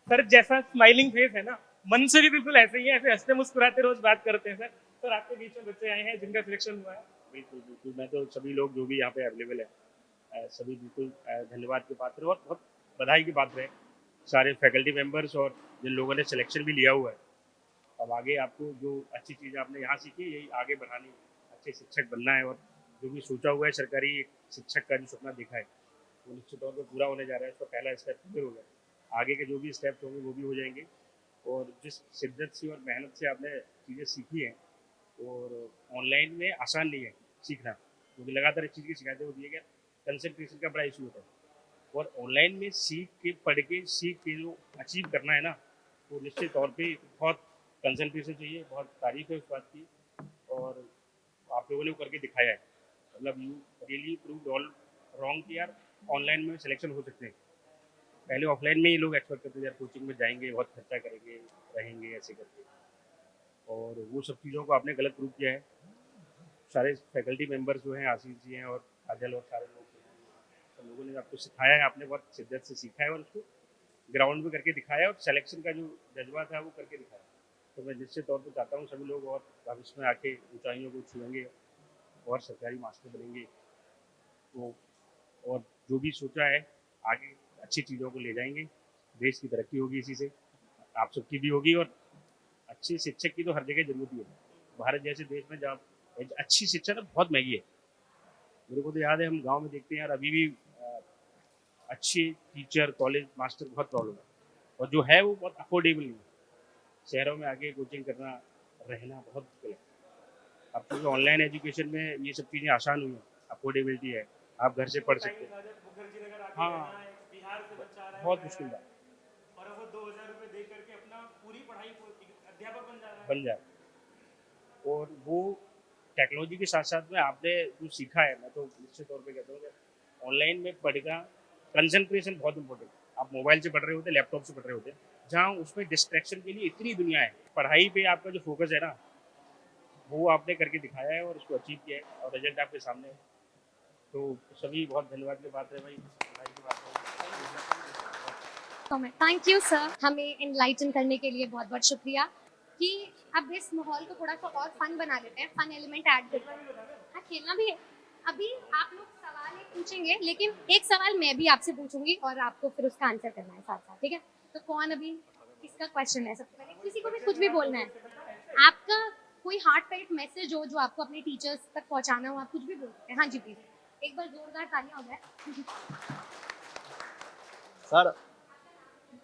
सर जैसा स्माइलिंग फेस है ना, मन से भी बिल्कुल ऐसे ही है, ऐसे हंसते मुस्कुराते रोज बात करते हैं सर। सर आपके बीच में बच्चे आए हैं जिनका सिलेक्शन हुआ है। बिल्कुल बिल्कुल, मैं तो सभी लोग जो भी यहाँ पे अवेलेबल है सभी बिल्कुल धन्यवाद के पात्र और बहुत बधाई के पात्र है, सारे फैकल्टी मेंबर्स और जिन लोगों ने सिलेक्शन भी लिया हुआ है। अब आगे आपको जो अच्छी चीज़ आपने यहाँ सीखी यही आगे बढ़ानी, अच्छे शिक्षक बनना है। और जो भी सोचा हुआ है सरकारी एक शिक्षक का जो सपना देखा है वो निश्चित तौर पर पूरा होने जा रहा है। उसका पहला स्टेप क्लियर हो गया, आगे के जो भी स्टेप्स होंगे वो भी हो जाएंगे। और जिस शिद्दत से और मेहनत से आपने चीज़ें सीखी हैं, और ऑनलाइन में आसान नहीं है सीखना, क्योंकि लगातार एक चीज़ की शिकायतें होती है कि कंसंट्रेशन का बड़ा इशू होता है। और ऑनलाइन में सीख के पढ़ के सीख के जो अचीव करना है ना, तो निश्चित तौर पे बहुत कंसंट्रेशन चाहिए। बहुत तारीफ है उस बात की, और आप लोगों ने वो करके दिखाया है। मतलब you really proved all wrong कि यार ऑनलाइन में सिलेक्शन हो सकते हैं। पहले ऑफलाइन में ही लोग एक्सपेक्ट करते थे यार कोचिंग में जाएंगे, बहुत खर्चा करेंगे, रहेंगे ऐसे करके, और वो सब चीज़ों को आपने गलत प्रूव किया है। सारे फैकल्टी मेंबर्स जो हैं, आशीष जी हैं और काजल और सारे लोग, सब लोगों ने आपको सिखाया है, आपने बहुत शिद्दत से सीखा है और उसको ग्राउंड में करके दिखाया और सिलेक्शन का जो जज्बा था वो करके दिखाया। तो मैं निश्चित तौर पर चाहता हूँ सभी लोग और भविष्य में आके ऊंचाइयों को छुएंगे और सरकारी मास्टर बनेंगे। तो और जो भी सोचा है आगे अच्छी चीज़ों को ले जाएंगे, देश की तरक्की होगी इसी से, आप सबकी भी होगी। और अच्छे शिक्षक की तो हर जगह जरूरत ही है। भारत जैसे देश में जहाँ अच्छी शिक्षा तो बहुत महंगी है। मेरे को तो याद है हम गांव में देखते हैं यार अभी भी अच्छे टीचर, कॉलेज, मास्टर बहुत प्रॉब्लम है, और जो है वो बहुत अफोर्डेबल नहीं है। शहरों में आगे कोचिंग करना, रहना बहुत मुश्किल है। अब क्योंकि ऑनलाइन एजुकेशन में ये सब चीज़ें आसान हुई हैं, अफोर्डेबिलिटी है, आप घर से पढ़ सकते हैं। हाँ, बहुत मुश्किल था, और वो 2000 रुपए दे करके अपना पूरी पढ़ाई अध्यापक बन जाए। और वो टेक्नोलॉजी के साथ साथ में आपने जो सीखा है, मैं तो निश्चित तौर पे कहता हूँ कि ऑनलाइन में पढ़ेगा कंसंट्रेशन बहुत इंपॉर्टेंट। आप मोबाइल से पढ़ रहे होते, लैपटॉप से पढ़ रहे होते, जहाँ उसमें डिस्ट्रैक्शन के लिए इतनी दुनिया है। पढ़ाई पे आपका जो फोकस है ना, वो आपने करके दिखाया है और उसको अचीव किया है, और रिजल्ट आपके सामने है। तो सभी बहुत धन्यवाद की बात है भाई, बधाई की बात है। थैंक यू सर, हमें इनलाइटन करने के लिए बहुत बहुत शुक्रिया। कि अब इस माहौल को थोड़ा सा और फन बना देते हैं, फन एलिमेंट ऐड करते हैं। हाँ, खेलना भी है। अभी आप लोग सवाल एक पूछेंगे, लेकिन एक सवाल मैं भी आपसे पूछूंगी और आपको फिर उसका आंसर करना है साथ साथ, ठीक है? तो कौन अभी किसका क्वेश्चन है? सबसे पहले किसी को भी कुछ भी बोलना है। आपका कोई हार्टफेल्ट मैसेज हो जो आपको अपने टीचर्स तक पहुंचाना हो, आप कुछ भी बोल सकते हैं। हाँ जी प्लीज, एक बार जोरदार तालियां हो जाए। सर,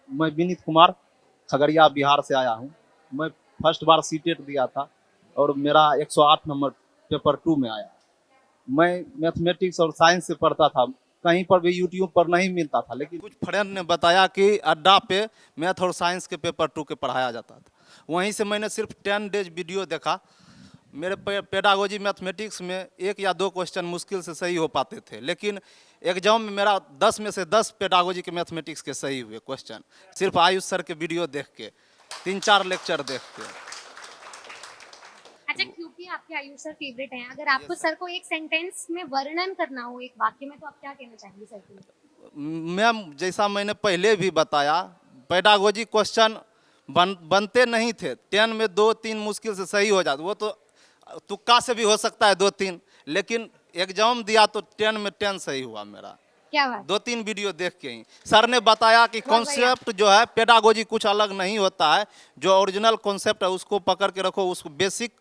मैं विनीत कुमार खगड़िया बिहार से आया हूँ। मैं फर्स्ट बार सीटेट दिया था और मेरा 108 नंबर पेपर 2 में आया। मैं मैथमेटिक्स और साइंस से पढ़ता था, कहीं पर भी यूट्यूब पर नहीं मिलता था, लेकिन कुछ फ्रेंड ने बताया कि अड्डा पे मैथ और साइंस के पेपर 2 के पढ़ाया जाता था। वहीं से मैंने सिर्फ 10 डेज वीडियो देखा। मेरे पेडागोजी मैथमेटिक्स में 1 या 2 क्वेश्चन मुश्किल से सही हो पाते थे, लेकिन एग्जाम में मेरा 10 में से 10 पेडागोजी के मैथमेटिक्स के सही हुए क्वेश्चन, सिर्फ आयुष सर के वीडियो देख के, 3-4 लेक्चर देख के। अच्छा, क्योंकि आपके आयुष सर फेवरेट हैं, अगर आपको सर को एक सेंटेंस में वर्णन करना हो, एक वाक्य में, तो आप क्या कहना चाहेंगे सर के लिए? मैम, जैसा मैंने पहले भी बताया, पेडागोजी क्वेश्चन बनते नहीं थे। 10 में 2-3 मुश्किल से सही हो जाते, वो तो तुक्का से भी हो सकता है 2-3, लेकिन एग्जाम दिया तो 10 में 10 सही हुआ मेरा। क्या बात। 2-3 वीडियो देख के ही सर ने बताया कि बहुत बढ़िया। कॉन्सेप्ट जो है पेडागोजी कुछ अलग नहीं होता है, जो ओरिजिनल कॉन्सेप्ट है उसको पकड़ के रखो, उस बेसिक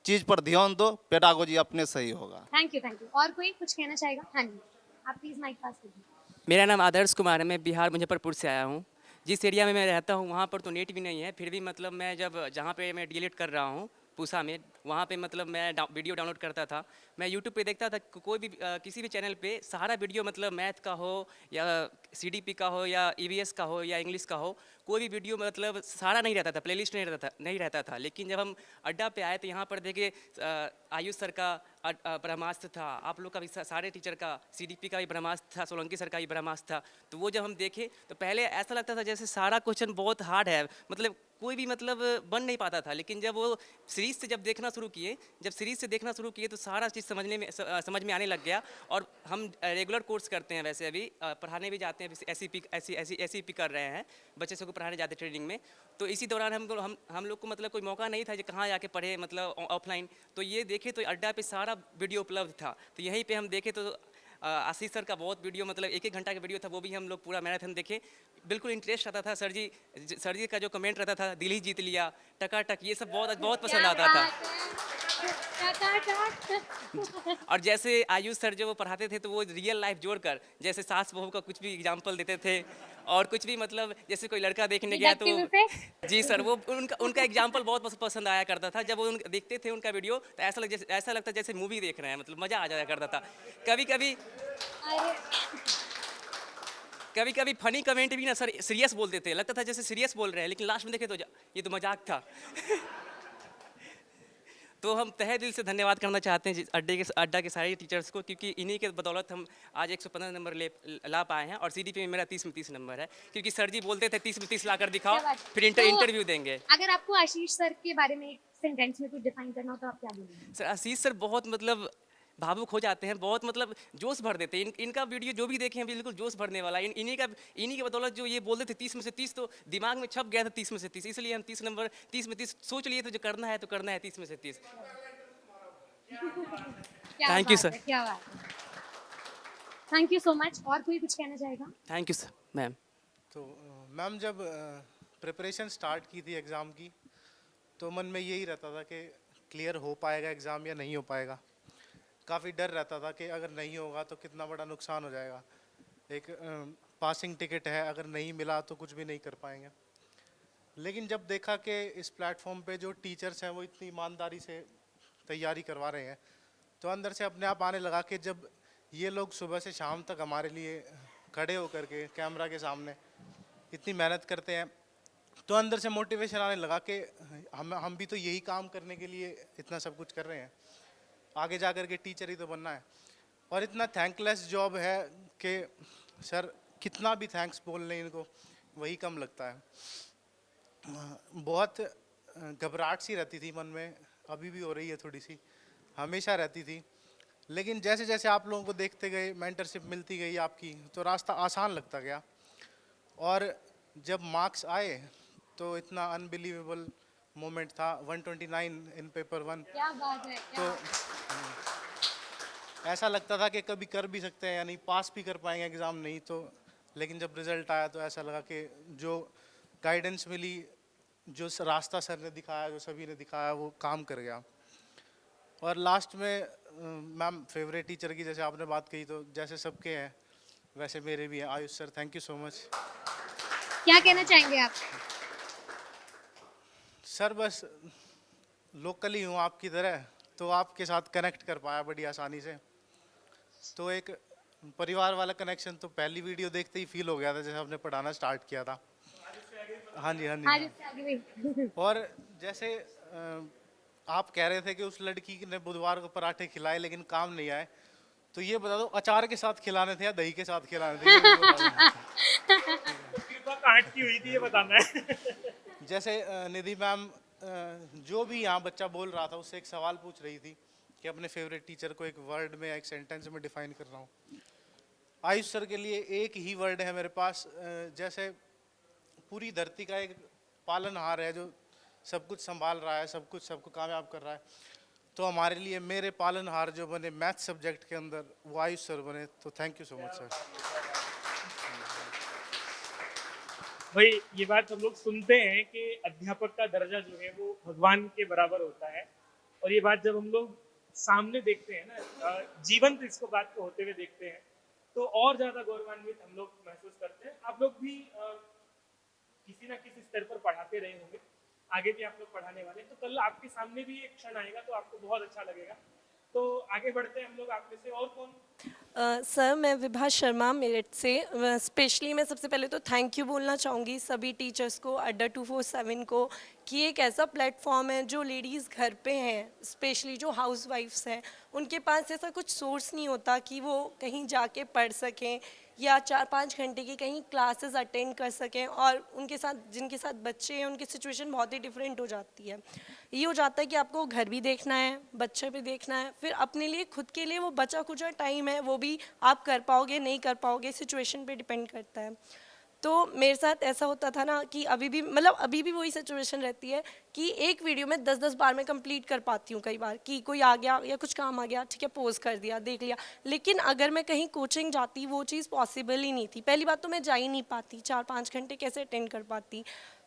चीज पर ध्यान दो, पेडागोजी अपने सही होगा। Thank you. और कोई कुछ कहना चाहेगा? हाँ जी, आप प्लीज माइक पास कीजिए। मेरा नाम आदर्श कुमार है, मैं बिहार मुजफ्फरपुर से आया हूँ। जिस एरिया में मैं रहता हूँ वहाँ पर तो नेट भी नहीं है, फिर भी मतलब मैं जब जहाँ पे मैं डीएलएड कर रहा हूँ पूसा में, वहाँ पे मतलब मैं वीडियो डाउनलोड करता था। मैं यूट्यूब पे देखता था कोई भी किसी भी चैनल पे सारा वीडियो मतलब मैथ का हो या सीडीपी का हो या ईवीएस का हो या इंग्लिश का हो, कोई भी वीडियो मतलब सारा नहीं रहता था, प्लेलिस्ट नहीं रहता था। लेकिन जब हम अड्डा पे आए तो यहाँ पर देखे आयुष सर का ब्रह्मास्त्र था, आप लोग का भी सारे टीचर का, सीडीपी का भी ब्रह्मास्त्र था, सोलंकी सर का भी ब्रह्मास्त्र था। तो वो जब हम देखे तो पहले ऐसा लगता था जैसे सारा क्वेश्चन बहुत हार्ड है, मतलब कोई भी मतलब बन नहीं पाता था। लेकिन जब वो सीरीज से जब देखना शुरू किए तो सारा चीज़ समझ में आने लग गया। और हम रेगुलर कोर्स करते हैं, वैसे अभी पढ़ाने भी जाते हैं, एसईपी कर रहे हैं, बच्चे सबको पढ़ाने जाते हैं ट्रेनिंग में। तो इसी दौरान हम लोग को मतलब कोई मौका नहीं था कि कहाँ जाके पढ़े मतलब ऑफलाइन। तो ये देखे तो अड्डा पे सारा वीडियो उपलब्ध था, तो यहीं पे हम देखे तो आशीष सर का बहुत वीडियो मतलब 1-1 घंटा का वीडियो था, वो भी हम लोग पूरा मैराथन देखे। बिल्कुल इंटरेस्ट आता था। सर जी का जो कमेंट रहता था, दिल ही जीत लिया, टकाटक, ये सब बहुत पसंद आता था। और जैसे आयुष सर जो वो पढ़ाते थे तो वो रियल लाइफ जोड़कर, जैसे सास बहू का कुछ भी एग्जाम्पल देते थे, और कुछ भी मतलब जैसे कोई लड़का देखने गया तो जी सर वो उनका एग्जाम्पल बहुत पसंद आया करता था। जब वो देखते थे उनका वीडियो तो ऐसा लगता जैसे मूवी देख रहे हैं, मतलब मज़ा आ जाया करता था। कभी कभी फनी कमेंट भी ना सर सीरियस बोलते थे, लगता था जैसे सीरियस बोल रहे हैं, लेकिन लास्ट में देखे तो ये तो मजाक था। तो हम तहे दिल से धन्यवाद करना चाहते हैं अड्डा के सारे टीचर्स को, क्योंकि इन्हीं के बदौलत हम आज 115 नंबर ला पाए हैं। और सीडीपी में मेरा 30 में 30 नंबर है, क्योंकि सर जी बोलते थे 30 में 30 ला कर दिखाओ, फिर इंटरव्यू देंगे। अगर आपको आशीष सर के बारे में एक सेंटेंस में कुछ डिफाइन करना हो तो आप क्या बोलेंगे? सर आशीष सर बहुत मतलब भावुक हो जाते हैं, बहुत मतलब जोश भर देते हैं। इनका वीडियो जो भी देखे हैं बिल्कुल जोश भरने वाला। इन्हीं की बदौलत जो ये बोलते थे 30 में से 30, तो दिमाग में छप गया था 30 में से 30, इसलिए हम 30 में 30 सोच लिए तो जो करना है तो करना है 30 में से 30। Thank you sir. क्या बात है, थैंक यू सो मच। और कोई कुछ कहना चाहेगा? Thank you sir. मैम तो मैम जब प्रिपरेशन स्टार्ट की थी एग्ज़ाम की तो मन में यही रहता था कि क्लियर हो पाएगा एग्ज़ाम या नहीं हो पाएगा। काफ़ी डर रहता था कि अगर नहीं होगा तो कितना बड़ा नुकसान हो जाएगा। एक पासिंग टिकट है, अगर नहीं मिला तो कुछ भी नहीं कर पाएंगे। लेकिन जब देखा कि इस प्लेटफॉर्म पे जो टीचर्स हैं वो इतनी ईमानदारी से तैयारी करवा रहे हैं, तो अंदर से अपने आप आने लगा कि जब ये लोग सुबह से शाम तक हमारे लिए खड़े होकर के कैमरा के सामने इतनी मेहनत करते हैं, तो अंदर से मोटिवेशन आने लगा कि हम भी तो यही काम करने के लिए इतना सब कुछ कर रहे हैं, आगे जा कर के टीचर ही तो बनना है। और इतना थैंकलेस जॉब है कि सर कितना भी थैंक्स बोल लें इनको वही कम लगता है। बहुत घबराहट सी रहती थी मन में, अभी भी हो रही है थोड़ी सी, हमेशा रहती थी। लेकिन जैसे जैसे आप लोगों को देखते गए, मेंटरशिप मिलती गई आपकी, तो रास्ता आसान लगता गया। और जब मार्क्स आए तो इतना अनबिलीवेबल मोमेंट था, 129 इन पेपर 1। क्या बात है, तो ऐसा लगता था कि कभी कर भी सकते हैं, यानी पास भी कर पाएंगे एग्ज़ाम, नहीं तो। लेकिन जब रिज़ल्ट आया तो ऐसा लगा कि जो गाइडेंस मिली, जो रास्ता सर ने दिखाया, जो सभी ने दिखाया, वो काम कर गया। और लास्ट में मैम फेवरेट टीचर की जैसे आपने बात कही, तो जैसे सबके हैं वैसे मेरे भी हैं, Ayush sir, thank you so much. क्या कहना चाहेंगे आप? सर बस लोकली हूँ आपकी तरह, तो आपके साथ कनेक्ट कर पाया बड़ी आसानी से। तो एक परिवार वाला कनेक्शन तो पहली वीडियो देखते ही फील हो गया था, जैसे हमने पढ़ाना स्टार्ट किया था। हाँ जी, हाँ जी। और जैसे आप कह रहे थे कि उस लड़की ने बुधवार को पराठे खिलाए लेकिन काम नहीं आए, तो ये बता दो अचार के साथ खिलाने थे या दही के साथ खिलाने थे? काट की हुई थी ये बताना है। जैसे निधि मैम जो भी यहाँ बच्चा बोल रहा था उससे एक सवाल पूछ रही थी कि अपने फेवरेट टीचर को एक वर्ड में, एक सेंटेंस में डिफाइन कर रहा हूँ। आयुष सर के लिए एक ही वर्ड है मेरे पास, जैसे पूरी धरती का एक पालनहार है जो सब कुछ संभाल रहा है, सब कुछ सबको कामयाब कर रहा है, तो हमारे लिए मेरे पालनहार जो बने मैथ सब्जेक्ट के अंदर वो आयुष सर बने। तो thank you so much sir. भाई ये बात हम लोग सुनते हैं कि अध्यापक का दर्जा जो है वो भगवान के बराबर होता है, और ये बात जब हम लोग सामने देखते हैं ना, जीवंत इसको बात को होते हुए देखते हैं, तो और ज्यादा गौरवान्वित हम लोग महसूस करते हैं। आप लोग भी किसी ना किसी स्तर पर पढ़ाते रहे होंगे, आगे भी आप लोग पढ़ाने वाले, तो कल आपके सामने भी एक क्षण आएगा तो आपको बहुत अच्छा लगेगा। तो आगे बढ़ते हैं हम लोग। आप में से और कौन? सर, मैं विभा शर्मा मेरठ से। स्पेशली मैं सबसे पहले तो थैंक यू बोलना चाहूँगी सभी टीचर्स को, अड्डा 247 को, कि एक ऐसा प्लेटफॉर्म है जो लेडीज़ घर पे हैं, स्पेशली जो हाउस वाइफ्स हैं, उनके पास ऐसा कुछ सोर्स नहीं होता कि वो कहीं जाके पढ़ सकें या 4-5 घंटे की कहीं क्लासेस अटेंड कर सकें, और उनके साथ जिनके साथ बच्चे हैं उनकी सिचुएशन बहुत ही डिफरेंट हो जाती है। ये हो जाता है कि आपको घर भी देखना है, बच्चे भी देखना है, फिर अपने लिए खुद के लिए वो बचा खुचा टाइम है वो भी आप कर पाओगे नहीं कर पाओगे, सिचुएशन पे डिपेंड करता है। तो मेरे साथ ऐसा होता था ना कि अभी भी वही सिचुएशन रहती है कि एक वीडियो में 10-10 बार मैं कंप्लीट कर पाती हूँ। कई बार कि कोई आ गया या कुछ काम आ गया, ठीक है, पोज कर दिया, देख लिया, लेकिन अगर मैं कहीं कोचिंग जाती वो चीज़ पॉसिबल ही नहीं थी। पहली बात तो मैं जा ही नहीं पाती, 4-5 घंटे कैसे अटेंड कर पाती।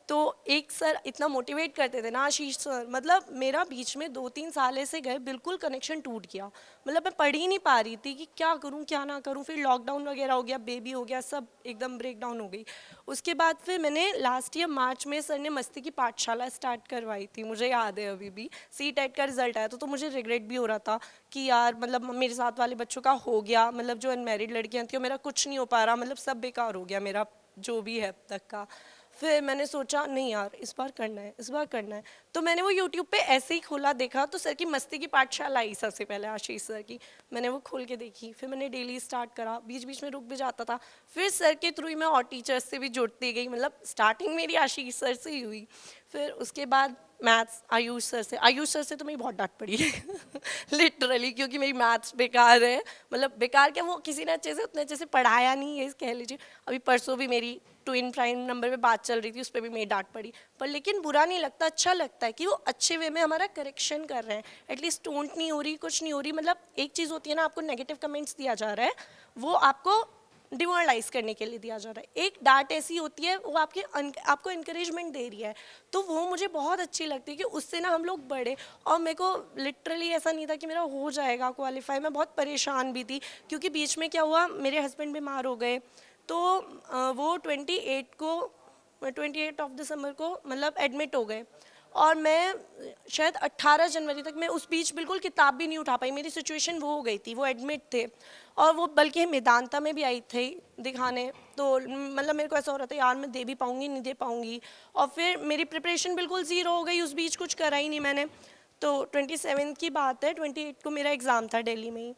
तो एक सर इतना मोटिवेट करते थे ना, आशीष सर, मतलब मेरा बीच में 2-3 साल ऐसे गए बिल्कुल कनेक्शन टूट गया, मतलब मैं पढ़ ही नहीं पा रही थी कि क्या करूं क्या ना करूं। फिर लॉकडाउन वगैरह हो गया, बेबी हो गया, सब एकदम ब्रेक डाउन हो गई। उसके बाद फिर मैंने लास्ट ईयर मार्च में सर ने मस्ती की पाठशाला स्टार्ट करवाई थी, मुझे याद है अभी भी। CTET का रिजल्ट आया तो मुझे रिग्रेट भी हो रहा था कि यार मतलब मेरे साथ वाले बच्चों का हो गया, मतलब जो अनमैरिड लड़कियाँ थी मेरा कुछ नहीं हो पा रहा, मतलब सब बेकार हो गया मेरा जो भी है अब तक का। फिर मैंने सोचा नहीं यार इस बार करना है, इस बार करना है। तो मैंने वो यूट्यूब पे ऐसे ही खोला, देखा तो सर की मस्ती की पाठशाला आई सबसे पहले, आशीष सर की। मैंने वो खोल के देखी, फिर मैंने डेली स्टार्ट करा, बीच बीच में रुक भी जाता था। फिर सर के थ्रू ही मैं और टीचर्स से भी जुड़ती गई, मतलब स्टार्टिंग मेरी आशीष सर से ही हुई। फिर उसके बाद मैथ्स आयुष सर से तो मेरी बहुत डांट पड़ी लिटरली, क्योंकि मेरी मैथ्स बेकार है, मतलब बेकार क्या, वो किसी ने अच्छे से उतने अच्छे से पढ़ाया नहीं है, कह लीजिए। अभी परसों भी मेरी ट्विन प्राइम नंबर पे बात चल रही थी, उस पर भी मेरी डांट पड़ी, पर लेकिन बुरा नहीं लगता, अच्छा लगता है कि वो अच्छे वे में हमारा करेक्शन कर रहे हैं। एटलीस्ट टोंट नहीं हो रही, कुछ नहीं हो रही। मतलब एक चीज़ होती है ना, आपको नेगेटिव कमेंट्स दिया जा रहा है, वो आपको डिमोरलाइज करने के लिए दिया जा रहा है। एक डांट ऐसी होती है वो आपको इनकरेजमेंट दे रही है, तो वो मुझे बहुत अच्छी लगती है कि उससे ना हम लोग बढ़े। और मेरे को लिटरली ऐसा नहीं था कि मेरा हो जाएगा क्वालिफाई, मैं बहुत परेशान भी थी, क्योंकि बीच में क्या हुआ, मेरे हस्बैंड बीमार हो गए, तो वो 28 ऑफ दिसंबर को मतलब एडमिट हो गए, और मैं शायद 18 जनवरी तक मैं उस बीच बिल्कुल किताब भी नहीं उठा पाई। मेरी सिचुएशन वो हो गई थी, वो एडमिट थे, और वो बल्कि मेदांता में भी आई थी दिखाने। तो मतलब मेरे को ऐसा हो रहा था यार मैं दे भी पाऊँगी नहीं दे पाऊँगी, और फिर मेरी प्रिपरेशन बिल्कुल ज़ीरो हो गई, उस बीच कुछ करा ही नहीं मैंने। तो 27 की बात है, 28 को मेरा एग्ज़ाम था दिल्ली में ही,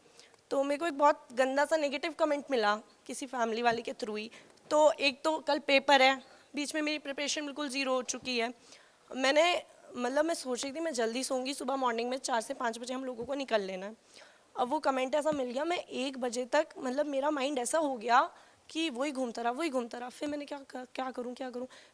तो मेरे को एक बहुत गंदा सा नेगेटिव कमेंट मिला किसी फैमिली वाले के थ्रू ही। तो एक तो कल पेपर है, बीच में मेरी प्रिपरेशन बिल्कुल ज़ीरो हो चुकी है। मैं सोच रही थी मैं जल्दी सोऊंगी, सुबह मॉर्निंग में 4 से 5 बजे हम लोगों को निकल लेना है। अब वो कमेंट ऐसा मिल गया, मैं 1 बजे तक मतलब मेरा माइंड ऐसा हो गया कि वही घूमता रहा। फिर मैंने क्या करूं।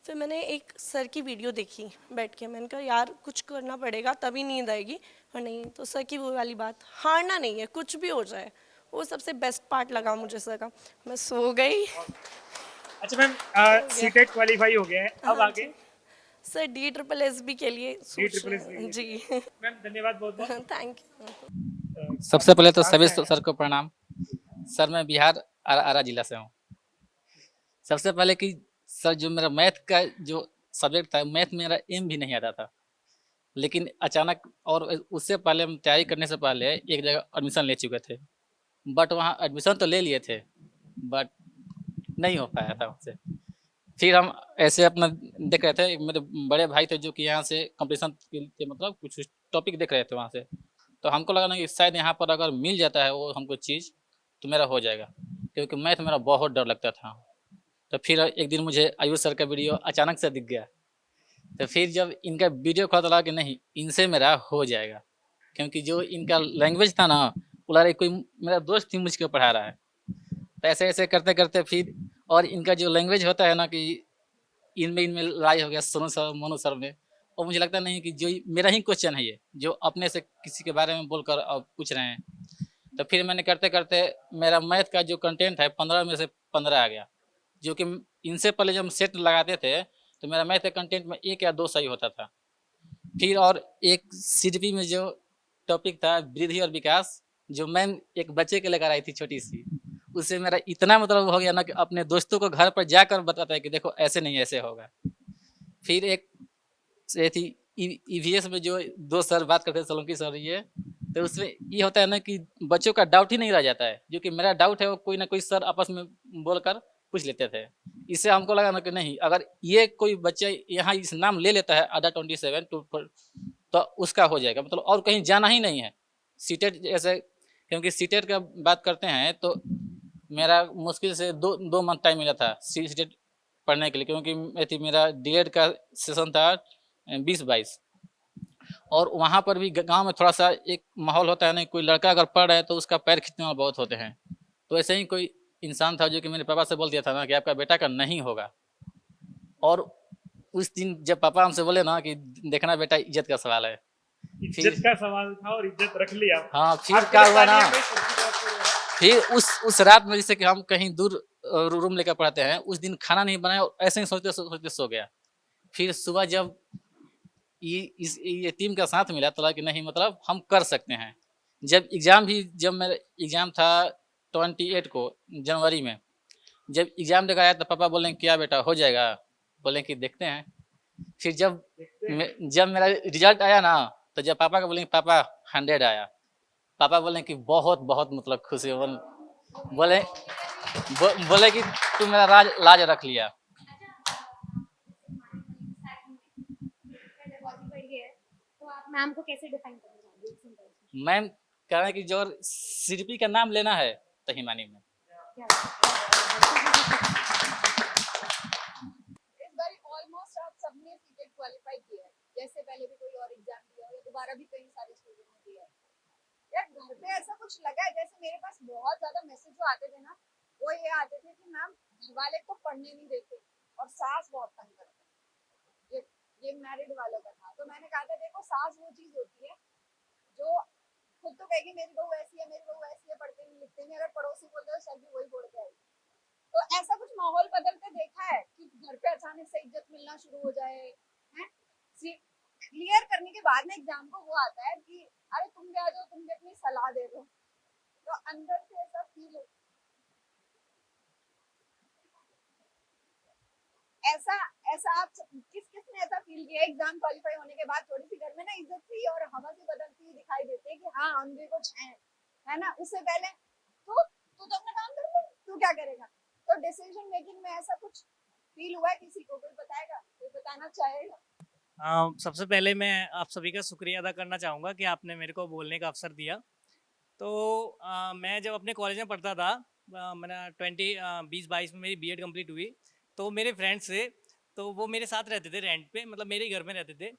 फिर मैंने एक सर की वीडियो देखी बैठ के, मैंने कहा यार कुछ करना पड़ेगा तभी नींद आएगी, और नहीं तो सर की वो वाली बात, हारना नहीं है, कुछ भी हो जाए, वो सबसे बेस्ट पार्ट लगा मुझे सर का। मैं सो गई। अच्छा मैम, सीटेट क्वालिफाई हो गया है, अब आगे सर DSSB के लिए जी। मैम धन्यवाद बहुत बहुत, थैंक यू। सबसे पहले तो सभी सर को प्रणाम। सर मैं बिहार आरा जिला से हूँ। सबसे पहले कि सर जो मेरा मैथ का जो सब्जेक्ट था, मैथ मेरा एम भी नहीं आता था, लेकिन अचानक, और उससे पहले हम तैयारी करने से पहले एक जगह एडमिशन ले चुके थे, बट वहाँ एडमिशन तो ले लिए थे बट नहीं हो पाया था उससे। फिर हम ऐसे अपना देख रहे थे, मेरे बड़े भाई थे जो कि यहाँ से कंपटीशन के मतलब कुछ टॉपिक देख रहे थे वहाँ से, तो हमको लगा ना कि शायद यहाँ पर अगर मिल जाता है वो हमको चीज़ तो मेरा हो जाएगा, क्योंकि मैथ मेरा बहुत डर लगता था। तो फिर एक दिन मुझे आयुष सर का वीडियो अचानक से दिख गया, तो फिर जब इनका वीडियो खोला तो लगा कि नहीं इनसे मेरा हो जाएगा, क्योंकि जो इनका लैंग्वेज था ना, वो लगा कोई मेरा दोस्त ही मुझको पढ़ा रहा है। तो ऐसे ऐसे करते करते फिर, और इनका जो लैंग्वेज होता है ना कि इनमें लड़ाई हो गया सोनू सर मोनू सर में, और मुझे लगता नहीं कि जो मेरा ही क्वेश्चन है ये, जो अपने से किसी के बारे में बोलकर अब पूछ रहे हैं। तो फिर मैंने करते करते मेरा मैथ का जो कंटेंट है 15 में से 15 आ गया, जो कि इनसे पहले जब हम सेट लगाते थे तो मेरा मैथ के कंटेंट में 1 या 2 सही होता था। फिर और एक सीडीपी में जो टॉपिक था वृद्धि और विकास, जो मैम एक बच्चे के लेकर आई थी छोटी सी, उससे मेरा इतना मतलब हो गया ना कि अपने दोस्तों को घर पर जाकर बताता है कि देखो ऐसे नहीं ऐसे होगा। फिर एक ये थी ईवीएस में जो 2 सर बात करते थे, सोलंकी सर, ये तो उसमें ये होता है ना कि बच्चों का डाउट ही नहीं रह जाता है, जो कि मेरा डाउट है वो कोई ना कोई सर आपस में बोलकर पूछ लेते थे। इससे हमको लगा ना कि नहीं, अगर ये कोई बच्चा यहाँ इस नाम ले लेता है अड्डा 27 तो उसका हो जाएगा, मतलब और कहीं जाना ही नहीं है। सीटेट जैसे, क्योंकि सीटेट का बात करते हैं तो मेरा मुश्किल से 2 मंथ टाइम मिला था सीटेट पढ़ने के लिए, क्योंकि मेरा डीएड का सेशन था 20-22, और वहाँ पर भी गांव में थोड़ा सा एक माहौल होता है ना, कोई लड़का अगर पढ़ रहा है तो उसका पैर खींचने वाले बहुत होते हैं। तो ऐसे ही कोई इंसान था जो कि मेरे पापा से बोल दिया था ना कि आपका बेटा का नहीं होगा। और उस दिन जब पापा हमसे बोले ना कि देखना बेटा इज्जत का सवाल है, इज्जत का सवाल था और इज्जत रख लिया। हाँ, फिर क्या हुआ ना, फिर उस रात में जैसे कि हम कहीं दूर रूम लेकर पढ़ाते हैं, उस दिन खाना नहीं बनाया और ऐसे ही सोचते सोचते सो गया। फिर सुबह जब ये टीम का साथ मिला तो लगा कि नहीं, मतलब हम कर सकते हैं। जब मेरा एग्जाम था 28 को जनवरी में, जब एग्जाम देकर आया तो पापा बोले क्या बेटा हो जाएगा, बोले कि देखते हैं। फिर जब मेरा रिजल्ट आया ना, तो जब पापा को बोले पापा 100 आया, पापा बोले कि बहुत बहुत मतलब खुशी, बोले कि तू मेरा लाज रख लिया। तो आप मैम को कैसे डिफाइन करना चाहोगे? मैम कह रहे हैं कि जो सीडीपी का नाम लेना है तो हिमानी में। इस बार ऑलमोस्ट आप सबने सीटेट क्वालिफाई किया है, जैसे पहले भी कोई और एग्जाम दिया हो या दोबारा भी कई सारे स्टूडेंट ने दिया है। यार घर पे ऐसा कुछ लगा है, जैसे मेरे पास बहुत ज्यादा मैसेज जो आते थे ना, वो ये आते थे कि मैम घर वाले तो पढ़ने नहीं देते और सास बहुत तंग करते हैं। ये मैरिड वालों का था। तो मैंने कहा था देखो, सास वो चीज होती है जो खुद तो कहेगी मेरी बहू ऐसी है, मेरी बहू ऐसी है, पढ़ते नहीं लिखते नहीं, अगर पड़ोसी बोल दो सर भी वही बोल के आएगी। तो ऐसा कुछ माहौल बदलते देखा है कि घर पे अचानक से इज्जत मिलना शुरू हो जाए हैं? क्लियर करने के बाद ना एग्जाम को वो आता है कि अरे तुम भी आ जाओ, तुम भी अपनी सलाह दे दो। तो अंदर से ऐसा फील हो, ऐसा आप किसने ऐसा फील किया एग्जाम क्वालिफाई होने के बाद? थोड़ी सी घर में ना इज्जत सी और हवा से बदलती हुई दिखाई देती है कि हाँ हम भी कुछ हैं, है ना। उससे पहले तू तो अपना काम कर ले, तू क्या करेगा। तो डिसीजन मेकिंग में ऐसा कुछ फील हुआ है किसी को? कोई बताएगा, कोई बताना चाहेगा? सबसे पहले मैं आप सभी का शुक्रिया अदा करना चाहूँगा कि आपने मेरे को बोलने का अवसर दिया। तो मैं जब अपने कॉलेज में पढ़ता था, मैंने 2022 में मेरी बीएड कंप्लीट हुई, तो मेरे फ्रेंड्स थे, तो वो मेरे साथ रहते थे रेंट पे, मतलब मेरे ही घर में रहते थे।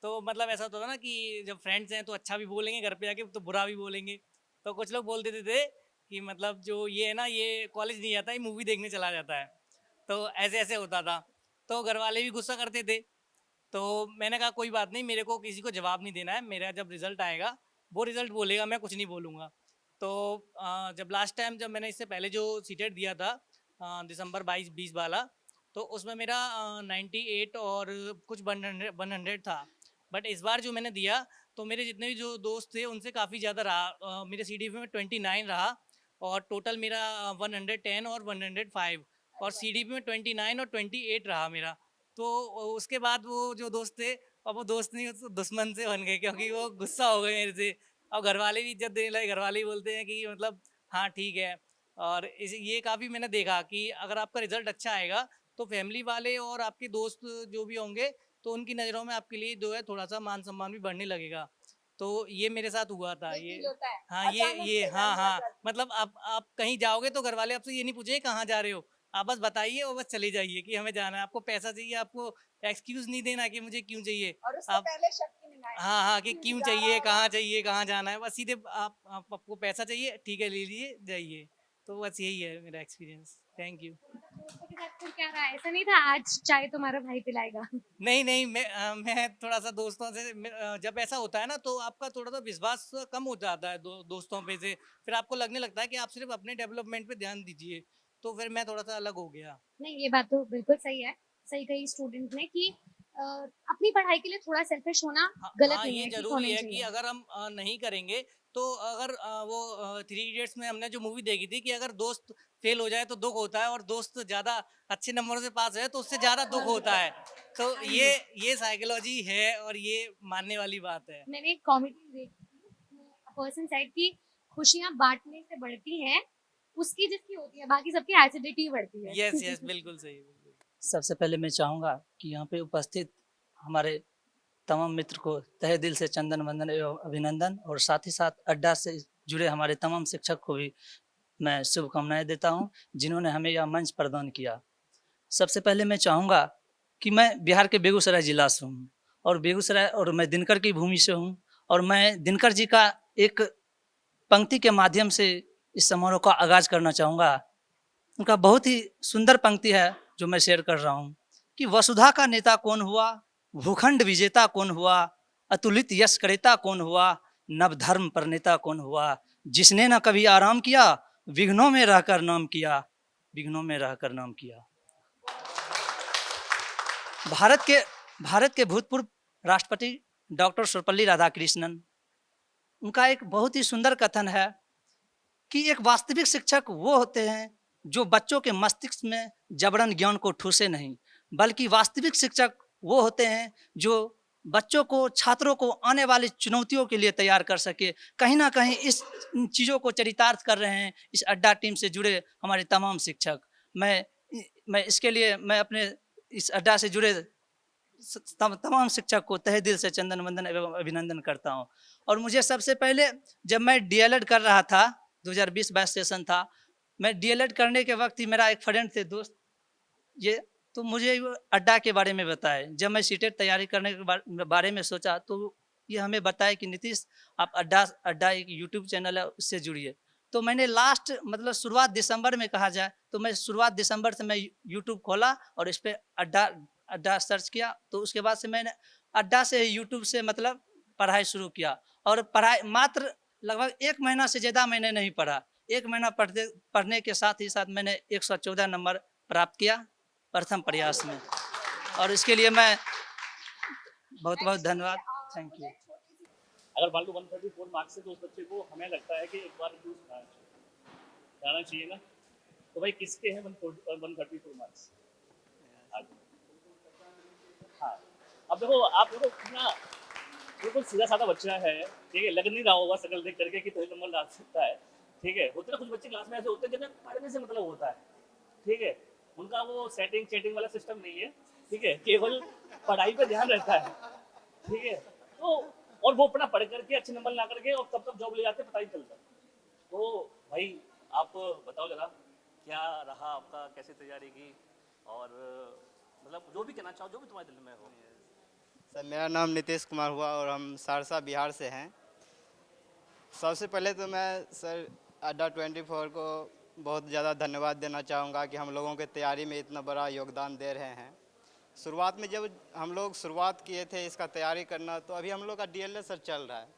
तो मतलब ऐसा होता था ना कि जब फ्रेंड्स हैं तो अच्छा भी बोलेंगे, घर पे जाके तो बुरा भी बोलेंगे। तो कुछ लोग बोल देते थे कि मतलब जो ये है ना, ये कॉलेज नहीं आता, ये मूवी देखने चला जाता है। तो ऐसे ऐसे होता था, तो घर वाले भी गुस्सा करते थे। तो मैंने कहा कोई बात नहीं, मेरे को किसी को जवाब नहीं देना है, मेरा जब रिजल्ट आएगा वो रिजल्ट बोलेगा, मैं कुछ नहीं बोलूँगा। तो जब लास्ट टाइम जब मैंने इससे पहले जो सीटेट दिया था दिसंबर 22-20 वाला, तो उसमें मेरा 98 और कुछ 100 था। बट इस बार जो मैंने दिया तो मेरे जितने भी जो दोस्त थे उनसे काफ़ी ज़्यादा रहा। मेरे सीडीपी में 29 रहा और टोटल मेरा 110 और 105, और सीडीपी में 29 और 28 रहा मेरा। तो उसके बाद वो जो दोस्त थे, अब वो दोस्त नहीं, दुश्मन से बन गए, क्योंकि वो गुस्सा हो गए मेरे से। और घर वाले भी इज्जत देने लगे, घर वाले ही बोलते हैं कि मतलब हाँ ठीक है। और ये काफ़ी मैंने देखा कि अगर आपका रिजल्ट अच्छा आएगा तो फैमिली वाले और आपके दोस्त जो भी होंगे तो उनकी नज़रों में आपके लिए जो है थोड़ा सा मान सम्मान भी बढ़ने लगेगा। तो ये मेरे साथ हुआ था। ये हाँ, ये हाँ, मतलब आप कहीं जाओगे तो घर वाले आपसे ये नहीं पूछेंगे कहाँ जा रहे हो, आप बस बताइए और बस चले जाइए कि हमें जाना है। आपको पैसा चाहिए, आपको एक्सक्यूज नहीं देना कि मुझे क्यों चाहिए, और उससे आप पहले शक की निगाहें हाँ कि क्यों चाहिए, कहाँ जाना है, बस सीधे आपको पैसा चाहिए, ठीक है ले लीजिए जाइए। तो बस यही है मेरा एक्सपीरियंस। Thank you. दोस्तों के साथ फिर क्या रहा? ऐसा नहीं था आज चाय तुम्हारा भाई पिलाएगा? नहीं, मैं थोड़ा सा दोस्तों से जब ऐसा होता है ना तो आपका थोड़ा सा विश्वास कम हो जाता है दोस्तों पे से। फिर आपको लगने लगता है कि आप सिर्फ अपने डेवलपमेंट पे ध्यान दीजिए। तो फिर मैं थोड़ा सा अलग हो गया। नहीं, ये बात तो बिल्कुल सही है, सही कही स्टूडेंट ने कि अपनी पढ़ाई के लिए थोड़ा सेल्फिश होना गलत हाँ, नहीं ये है, ठीक जरूरी होना है कि चाहिए। अगर हम नहीं करेंगे तो अगर वो थ्री इडियट्स में हमने जो मूवी देखी थी कि अगर दोस्त फेल हो जाए तो दुख होता है और दोस्त ज्यादा अच्छे नंबरों से पास है तो उससे ज्यादा दुख होता है। तो ये साइकोलॉजी है और ये मानने वाली बात है। मैंने एक कॉमेडी देखी थी, पर्सन सेड कि खुशियां बांटने से बढ़ती हैं, उसकी जिसकी होती है, बाकी सबकी एसिडिटी बढ़ती है। यस यस बिल्कुल सही। सबसे पहले मैं चाहूँगा कि यहाँ पे उपस्थित हमारे तमाम मित्र को तहे दिल से चंदन वंदन एवं अभिनंदन, और साथ ही साथ अड्डा से जुड़े हमारे तमाम शिक्षक को भी मैं शुभकामनाएं देता हूँ जिन्होंने हमें यह मंच प्रदान किया। सबसे पहले मैं चाहूँगा कि मैं बिहार के बेगूसराय ज़िला से हूँ और बेगूसराय और मैं दिनकर की भूमि से हूँ, और मैं दिनकर जी का एक पंक्ति के माध्यम से इस समारोह का आगाज करना चाहूँगा। उनका बहुत ही सुंदर पंक्ति है जो मैं शेयर कर रहा हूँ कि वसुधा का नेता कौन हुआ, भूखंड विजेता कौन हुआ, अतुलित यश क्रेता कौन हुआ, नव धर्म पर नेता कौन हुआ, जिसने न कभी आराम किया, विघ्नों में रहकर नाम किया, विघ्नों में रहकर नाम किया। भारत के भूतपूर्व राष्ट्रपति डॉक्टर सर्वपल्ली राधाकृष्णन, उनका एक बहुत ही सुंदर कथन है कि एक वास्तविक शिक्षक वो होते हैं जो बच्चों के मस्तिष्क में जबरन ज्ञान को ठूसे नहीं, बल्कि वास्तविक शिक्षक वो होते हैं जो बच्चों को, छात्रों को आने वाली चुनौतियों के लिए तैयार कर सके। कहीं ना कहीं इस चीज़ों को चरितार्थ कर रहे हैं इस अड्डा टीम से जुड़े हमारे तमाम शिक्षक। मैं इसके लिए मैं अपने इस अड्डा से जुड़े तमाम शिक्षक को तहे दिल से चंदन वंदन एवं अभिनंदन करता हूँ। और मुझे सबसे पहले जब मैं डीएलएड कर रहा था, 2020-22 सेशन था, मैं डीएलएड करने के वक्त ही मेरा एक फ्रेंड थे, दोस्त, ये तो मुझे अड्डा के बारे में बताए। जब मैं सीटेट तैयारी करने के बारे में सोचा तो ये हमें बताया कि नीतीश आप अड्डा एक यूट्यूब चैनल है, उससे जुड़िए। तो मैंने लास्ट मतलब शुरुआत दिसंबर में कहा जाए तो मैं शुरुआत दिसंबर से मैं यूट्यूब खोला और इस पर अड्डा सर्च किया। तो उसके बाद से मैंने अड्डा से यूट्यूब से मतलब पढ़ाई शुरू किया, और पढ़ाई मात्र लगभग 1 महीना से ज़्यादा मैंने नहीं पढ़ा। 1 महीना पढ़ने के साथ ही साथ मैंने 114 नंबर प्राप्त किया प्रथम प्रयास में, और इसके लिए मैं बहुत बहुत धन्यवाद। Thank you. अगर मान लो 134 मार्क्स है तो उस बच्चे को हमें लगता है कि एक बार रिव्यू कराना चाहिए ना, तो भाई किसके हैं 134 मार्क्स? हाँ, अब देखो आप देखो कितना बिल्कुल सीधा साधा बच्चा है, ठीक है, लग नहीं रहा होगा शक्ल देख करके कि तो नंबर ला सकता है, ठीक है। होते ना कुछ बच्चे क्लास में ऐसे होते हैं जिन्हें पढ़ने से मतलब होता है, ठीक है, उनका वो सेटिंग चैटिंग वाला सिस्टम नहीं है, ठीक है, केवल पढ़ाई पे ध्यान रहता है, ठीक है। तो और वो अपना पढ़ करके अच्छे नंबर ला करके और कब तक जॉब ले जाते पता ही चलता। तो भाई आप बताओ जरा क्या रहा आपका, कैसे तैयारी की, और मतलब जो भी कहना चाहो, जो भी तुम्हारे दिल में हो। सर मेरा नाम नीतीश कुमार हुआ और हम सहरसा बिहार से हैं। सबसे पहले तो मैं सर अड्डा 24 को बहुत ज़्यादा धन्यवाद देना चाहूँगा कि हम लोगों के तैयारी में इतना बड़ा योगदान दे रहे हैं। शुरुआत में जब हम लोग शुरुआत किए थे इसका तैयारी करना, तो अभी हम लोग का डीएलएड सर चल रहा है,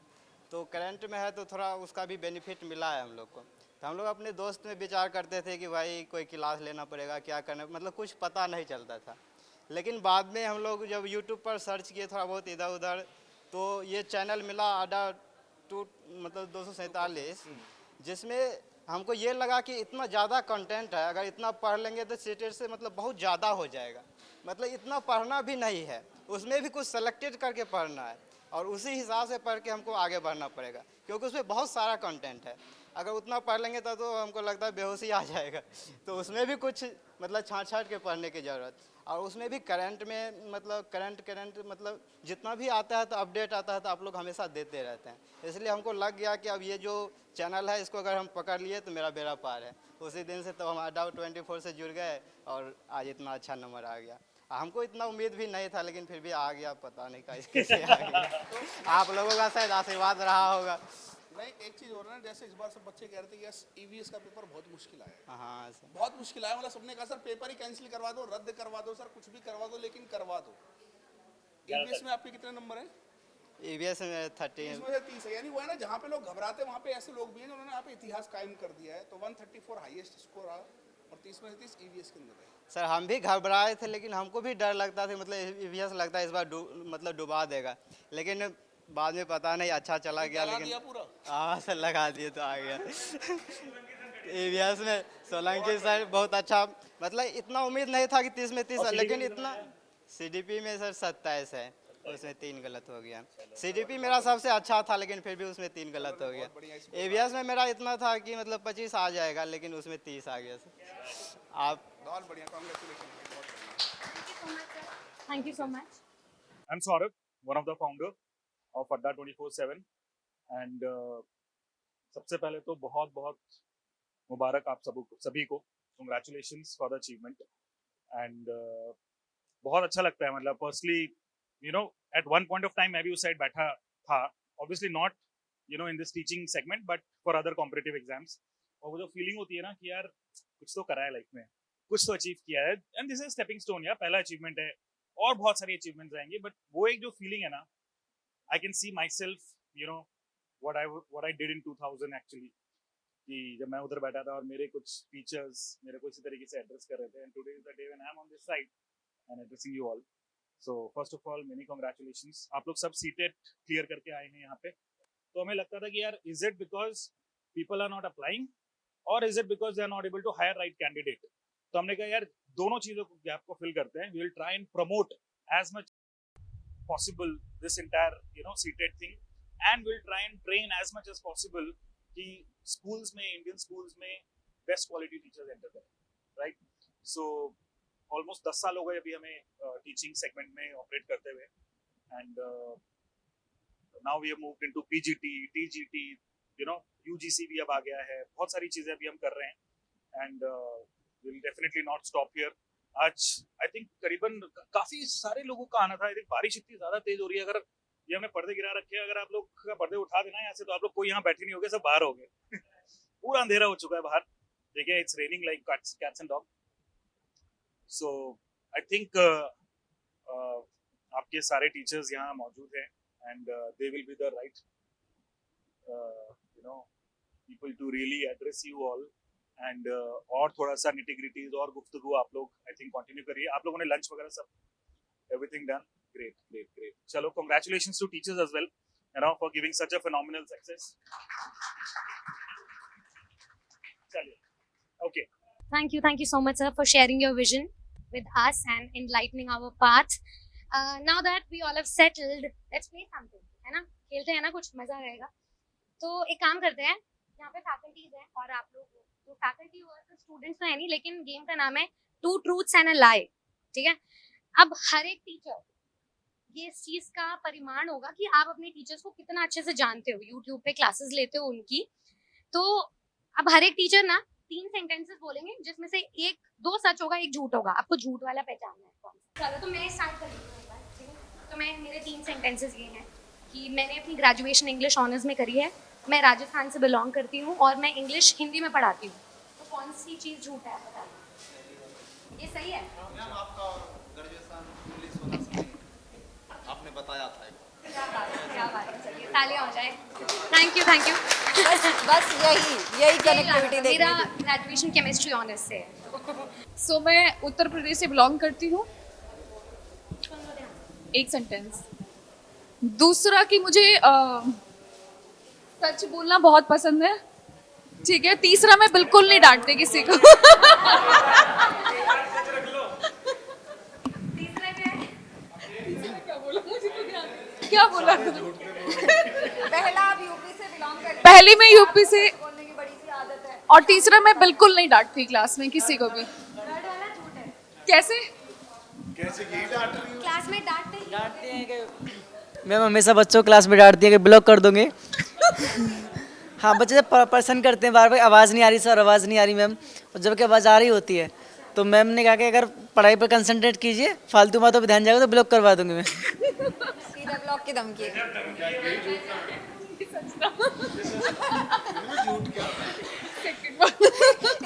तो करंट में है तो थोड़ा उसका भी बेनिफिट मिला है हम लोग को। तो हम लोग अपने दोस्त में विचार करते थे कि भाई कोई क्लास लेना पड़ेगा, क्या करना, मतलब कुछ पता नहीं चलता था। लेकिन बाद में हम लोग जब यूट्यूब पर सर्च किए थोड़ा बहुत इधर उधर, तो ये चैनल मिला अड्डा 247, जिसमें हमको ये लगा कि इतना ज़्यादा कंटेंट है, अगर इतना पढ़ लेंगे तो सीटेट से मतलब बहुत ज़्यादा हो जाएगा। मतलब इतना पढ़ना भी नहीं है, उसमें भी कुछ सेलेक्टेड करके पढ़ना है और उसी हिसाब से पढ़ के हमको आगे बढ़ना पड़ेगा, क्योंकि उसमें बहुत सारा कंटेंट है। अगर उतना पढ़ लेंगे तो हमको लगता है बेहोशी आ जाएगा। तो उसमें भी कुछ मतलब छाँट के पढ़ने की ज़रूरत, और उसमें भी करंट में मतलब करंट मतलब जितना भी आता है तो अपडेट आता है तो आप लोग हमेशा देते रहते हैं। इसलिए हमको लग गया कि अब ये जो चैनल है इसको अगर हम पकड़ लिए तो मेरा बेड़ा पार है। उसी दिन से तो हम अड्डा 24 से जुड़ गए और आज इतना अच्छा नंबर आ गया। हमको इतना उम्मीद भी नहीं था, लेकिन फिर भी आ गया, पता नहीं कैसे आ गया। आप लोगों का शायद आशीर्वाद रहा होगा। नहीं, एक चीज़ हो रहा है, जैसे इस बार सब बच्चे कह रहे थे कि ईवीएस का पेपर बहुत मुश्किल आया। हाँ सर, बहुत मुश्किल आया, मतलब सबने कहा सर पेपर ही कैंसिल करवा दो, रद्द करवा दो सर, कुछ भी करवा दो, लेकिन करवा दो। ईवीएस में आपके कितने नंबर हैं? ईवीएस में 30 इसमें से 30 है, यानी वो है ना जहाँ पे लोग घबराते हैं वहाँ पे ऐसे लोग भी हैं जिन्होंने यहाँ पे इतिहास कायम कर दिया है। तो 134 हाईएस्ट स्कोर रहा और 30 में से 30 ईवीएस के अंदर है। सर हम भी घबराए थे, लेकिन हमको भी डर लगता था, मतलब ईवीएस लगता है इस बार मतलब डुबा देगा, लेकिन बाद में पता नहीं अच्छा चला गया। लगा लेकिन दिया पूरा? हाँ सर लगा दिए तो आ गया। ईवीएस में सोलंकी सर बहुत अच्छा, मतलब इतना उम्मीद नहीं था कि 30 में 30, लेकिन इतना। सीडीपी में सर 27 है, उसमें 3 गलत हो गया। सीडीपी मेरा सबसे अच्छा था, लेकिन फिर भी उसमें 3 गलत हो गया। एवीएस में मेरा इतना था कि मतलब 25 आ जाएगा, लेकिन उसमें 30 आ गया सर। आप बहुत बढ़िया, congratulation. Thank you so much. I'm Saurabh, one of the founder of Adda 24/7 and सबसे पहले तो बहुत बहुत मुबारक आप सभी को, congratulations for the achievement and बहुत अच्छा लगता है, मतलब personally you know at one point of time मैं भी उस साइड बैठा था, obviously not you know in this teaching segment but for other competitive exams, और वो जो फीलिंग होती है ना कि यार कुछ तो करा है लाइफ में, कुछ तो अचीव किया है, and this is stepping stone, यार पहला अचीवमेंट है और बहुत सारी अचीवमेंट्स आएंगे, बट वो एक जो फीलिंग है ना, I can see my self you know what I did in 2000 actually, कि जब मैं उधर बैठा था और मेरे कुछ टीचर्स मेरे को इसी तरीके से एड्रेस कर रहे थे, and today is the day when I am on this side and addressing you all. So first of all many congratulations, आप लोग सब सीटेट क्लियर करके आए हैं यहाँ पे। तो हमें लगता था कि यार is it because people are not applying और is it because they are not able to hire right candidate. तो हमने कहा यार दोनों चीजों को गैप को फिल करते हैं, we will try and promote as much possible this entire you know CTET thing, and will try and train as much as possible कि स्कूल्स में, इंडियन स्कूल्स में बेस्ट क्वालिटी टीचर्स एंटर करें, right. So almost 10 साल हो गए अभी हमें teaching segment में ऑपरेट करते हुए, and now we have moved into PGT, TGT, you know UGC भी अब आ गया है, बहुत सारी चीजें अभी हम कर रहे हैं, and will definitely not stop here. आज आई थिंक करीबन काफी सारे लोगों का आना था, आई थिंक बारिश इतनी ज्यादा तेज हो रही है, अगर ये हमने पर्दे गिरा रखे हैं, अगर आप लोग का पर्दे उठा देना यहाँ से तो आप लोग कोई यहाँ बैठे नहीं होगे, सब बाहर हो गए। पूरा अंधेरा हो चुका है बाहर, देखिए it's raining like cats and dog. So I think आपके सारे टीचर्स यहाँ मौजूद हैं, and they will be the right you know people to really address you all, and और थोड़ा सा निटी-ग्रिटीज और गुफ्तगू आप लोग आई थिंक कंटिन्यू करिए। आप लोगों ने लंच वगैरह सब एवरीथिंग डन, great। चलो congratulations to teachers as well, you know, for giving such a phenomenal success. चलिए, okay. Thank you so much, sir, for sharing your vision with us and enlightening our path. Now that we all have settled, let's play something, है ना? खेलते हैं ना, कुछ मजा आएगा। तो एक काम करते हैं, यहाँ पे फैकल्टीज हैं और आप लोग, तो फैकल्टी और स्टूडेंट्स तो है नहीं, लेकिन गेम का नाम है 2 truths and a lie, ठीक है? अब हर एक टीचर, ये इस चीज का परिमाण होगा कि आप अपने टीचर्स को कितना अच्छे से जानते हो, यूट्यूब पे क्लासेस लेते हो उनकी। तो अब हर एक टीचर ना 3 सेंटेंसेस बोलेंगे, जिसमें से 2 सच होगा, 1 झूठ होगा। आपको झूठ वाला पहचानना है कौन सा। चलो तो मैं स्टार्ट कर रही हूँ, ठीक है? तो मेरे 3 सेंटेंसेस ये हैं कि मैंने अपनी ग्रेजुएशन इंग्लिश ऑनर्स में करी है, मैं राजस्थान से बिलोंग करती हूँ और मैं इंग्लिश हिंदी में पढ़ाती हूँ। तो कौन सी चीज़ झूठ है आप बता दो। ये सही है? आपका ग्रेजुएशन इंग्लिश ऑनर्स में आपने बताया था। क्या बात है, चलिए तालियां हो जाए। Thank you. बस यही कनेक्टिविटी देखनी मेरा थी। ग्रेजुएशन केमिस्ट्री ऑनर्स से है। सो मैं उत्तर प्रदेश से बिलोंग करती हूँ। एक सेंटेंस। दूसरा कि मुझे सच बोलना बहुत पसंद है, ठीक है। तीसरा मैं बिल्कुल नहीं डांटती किसी को। क्या बोला? पहला आप यूपी से बिलोंग करते हैं, पहली मैं यूपी से, बोलने की बड़ी सी आदत है। और तीसरा मैं बिल्कुल नहीं डांटती क्लास में किसी को भी। कैसे यही डांट रही हूँ। क्लास में डांटते हैं कि मैम हमेशा बच्चों को क्लास में डांटती है कि ब्लॉक कर दूंगे। हाँ, बच्चे जब परेशान करते हैं बार बार, आवाज़ नहीं आ रही सर, आवाज़ नहीं आ रही मैम, और जबकि आवाज़ आ रही होती है तो मैम ने कहा कि अगर पढ़ाई पर कंसंट्रेट कीजिए, फालतू बातों पर ध्यान जाएगा तो ब्लॉक करवा दूंगी मैं। सीधा ब्लॉक की धमकी है।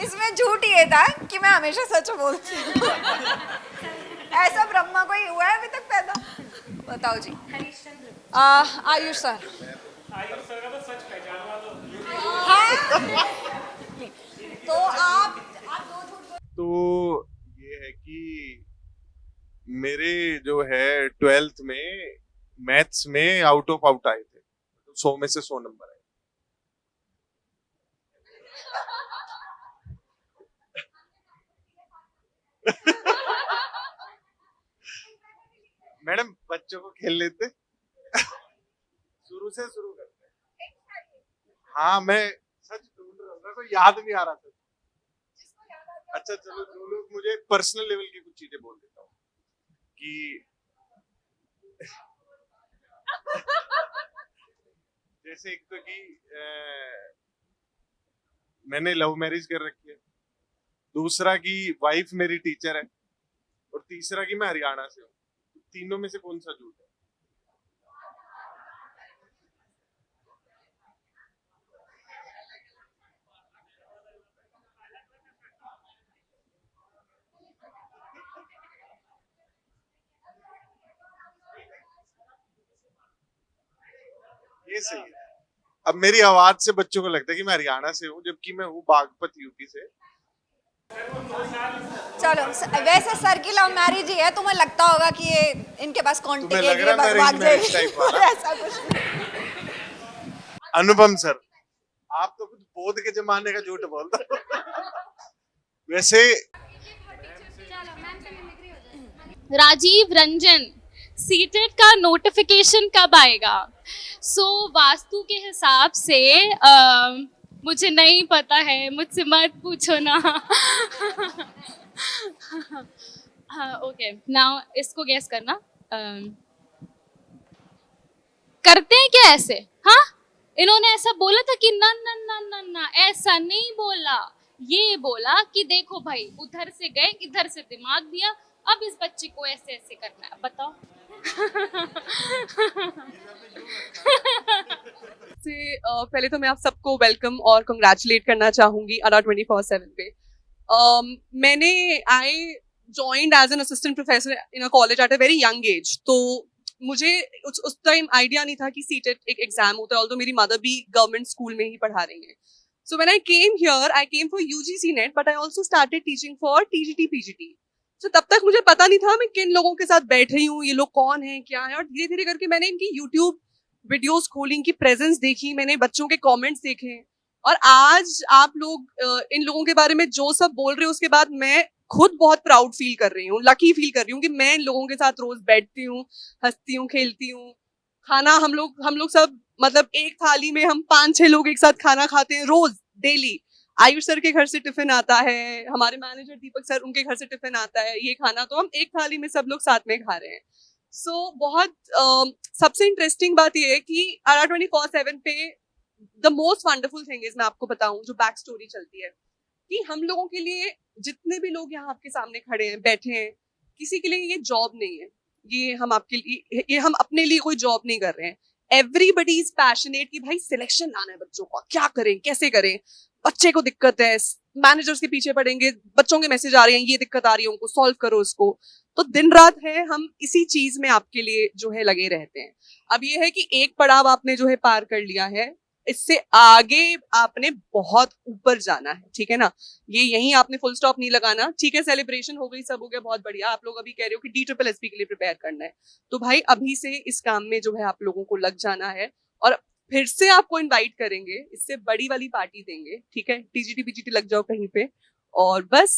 इसमें झूठ ये था कि मैं हमेशा सच बोलती हूँ। ऐसा ब्रह्मा कोई हुआ है अभी तक पैदा? बताओ जी। आयुष सर। हाँ, तो आप 2 झूठ बोल मेरे जो है 12th में मैथ्स में आउट ऑफ आउट आए थे, 100 में से 100 नंबर आए। मैडम बच्चों को खेल लेते शुरू से शुरू करते हैं। हाँ मैं सच ढूंढ रहा था, तो याद नहीं आ रहा था। अच्छा चलो, जो लोग मुझे पर्सनल लेवल की कुछ चीजें बोल देता हूँ कि जैसे एक तो कि मैंने लव मैरिज कर रखी है, दूसरा कि वाइफ मेरी टीचर है, और तीसरा कि मैं हरियाणा से हूँ। तीनों में से कौन सा झूठ है? ये सही है। अब मेरी आवाज से बच्चों को लगता है कि मैं हरियाणा से हूँ, जबकि मैं हूँ बागपत यूपी से। चलो वैसे सर की लव मैरिज ही है, तुम्हें लगता होगा कि ये इनके पास कॉन्टेक्ट है, ये भाग जाएगी, ऐसा कुछ नहीं। अनुपम सर, आप तो कुछ बोध के जमाने का झूठ बोलते हो। वैसे राजीव रंजन, सीटेट का नोटिफिकेशन कब आएगा? वास्तु के हिसाब से मुझे नहीं पता है, मुझसे मत पूछो ना। ओके, नाउ इसको गैस करना। करते हैं क्या ऐसे? हाँ, इन्होंने ऐसा बोला था कि ना ना ना ना ना, ऐसा नहीं बोला। ये बोला कि देखो भाई, उधर से गए, इधर से दिमाग दिया, अब इस बच्चे को ऐसे ऐसे करना है। बताओ। पहले तो मैं आप सबको वेलकम और कंग्रेचुलेट करना चाहूंगी अडा 24/7 पे। मैंने joined as an assistant professor in a college at a very young age, तो मुझे उस टाइम आइडिया नहीं था कि सीटेट एक एग्जाम होता है, ऑल्दो मेरी मदर भी गवर्नमेंट स्कूल में ही पढ़ा रही है। So when I came here, I came for UGC NET, but I also started teaching for TGT PGT. So तब तक मुझे पता नहीं था मैं किन लोगों के साथ बैठ रही हूँ, ये लोग कौन हैं, क्या है, और धीरे धीरे करके मैंने इनकी YouTube वीडियोस खोली, इनकी प्रेजेंस देखी, मैंने बच्चों के कमेंट्स देखे, और आज आप लोग इन लोगों के बारे में जो सब बोल रहे हो, उसके बाद मैं खुद बहुत प्राउड फील कर रही हूँ, लकी फील कर रही हूँ कि मैं इन लोगों के साथ रोज बैठती हूँ, हंसती हूँ, खेलती हूँ। खाना हम लोग सब मतलब एक थाली में हम 5-6 लोग एक साथ खाना खाते हैं रोज, डेली। आयुष सर के घर से टिफिन आता है, हमारे मैनेजर दीपक सर, उनके घर से टिफिन आता है, ये खाना तो हम एक थाली में सब लोग साथ में खा रहे हैं। बहुत सबसे इंटरेस्टिंग बात ये है कि अडा 24/7 पे the most wonderful thing is, मैं आपको बताऊं जो बैक स्टोरी चलती है, कि हम लोगों के लिए, जितने भी लोग यहाँ आपके सामने खड़े हैं, बैठे हैं, किसी के लिए ये जॉब नहीं है, ये हम आपके लिए, ये हम अपने लिए कोई जॉब नहीं कर रहे हैं। एवरीबडी इज पैशनेट कि भाई सिलेक्शन लाना है बच्चों को, क्या करें, कैसे करें, बच्चे को दिक्कत है, मैनेजर्स के पीछे पड़ेंगे, बच्चों के मैसेज आ रहे हैं, ये दिक्कत आ रही है, उनको सॉल्व करो इसको। तो दिन रात है, हम इसी चीज में आपके लिए जो है लगे रहते हैं। अब ये है कि एक पड़ाव आपने जो है पार कर लिया है, इससे आगे आपने बहुत ऊपर जाना है, ठीक है ना। ये यहीं आपने फुल स्टॉप नहीं लगाना, ठीक है। सेलिब्रेशन हो गई, सब हो गया, बहुत बढ़िया। आप लोग अभी कह रहे हो कि DSSP के लिए प्रिपेयर करना है, तो भाई अभी से इस काम में जो है आप लोगों को लग जाना है, और फिर से आपको इनवाइट करेंगे, इससे बड़ी वाली पार्टी देंगे, ठीक है। TGT PGT लग जाओ कहीं पे, और बस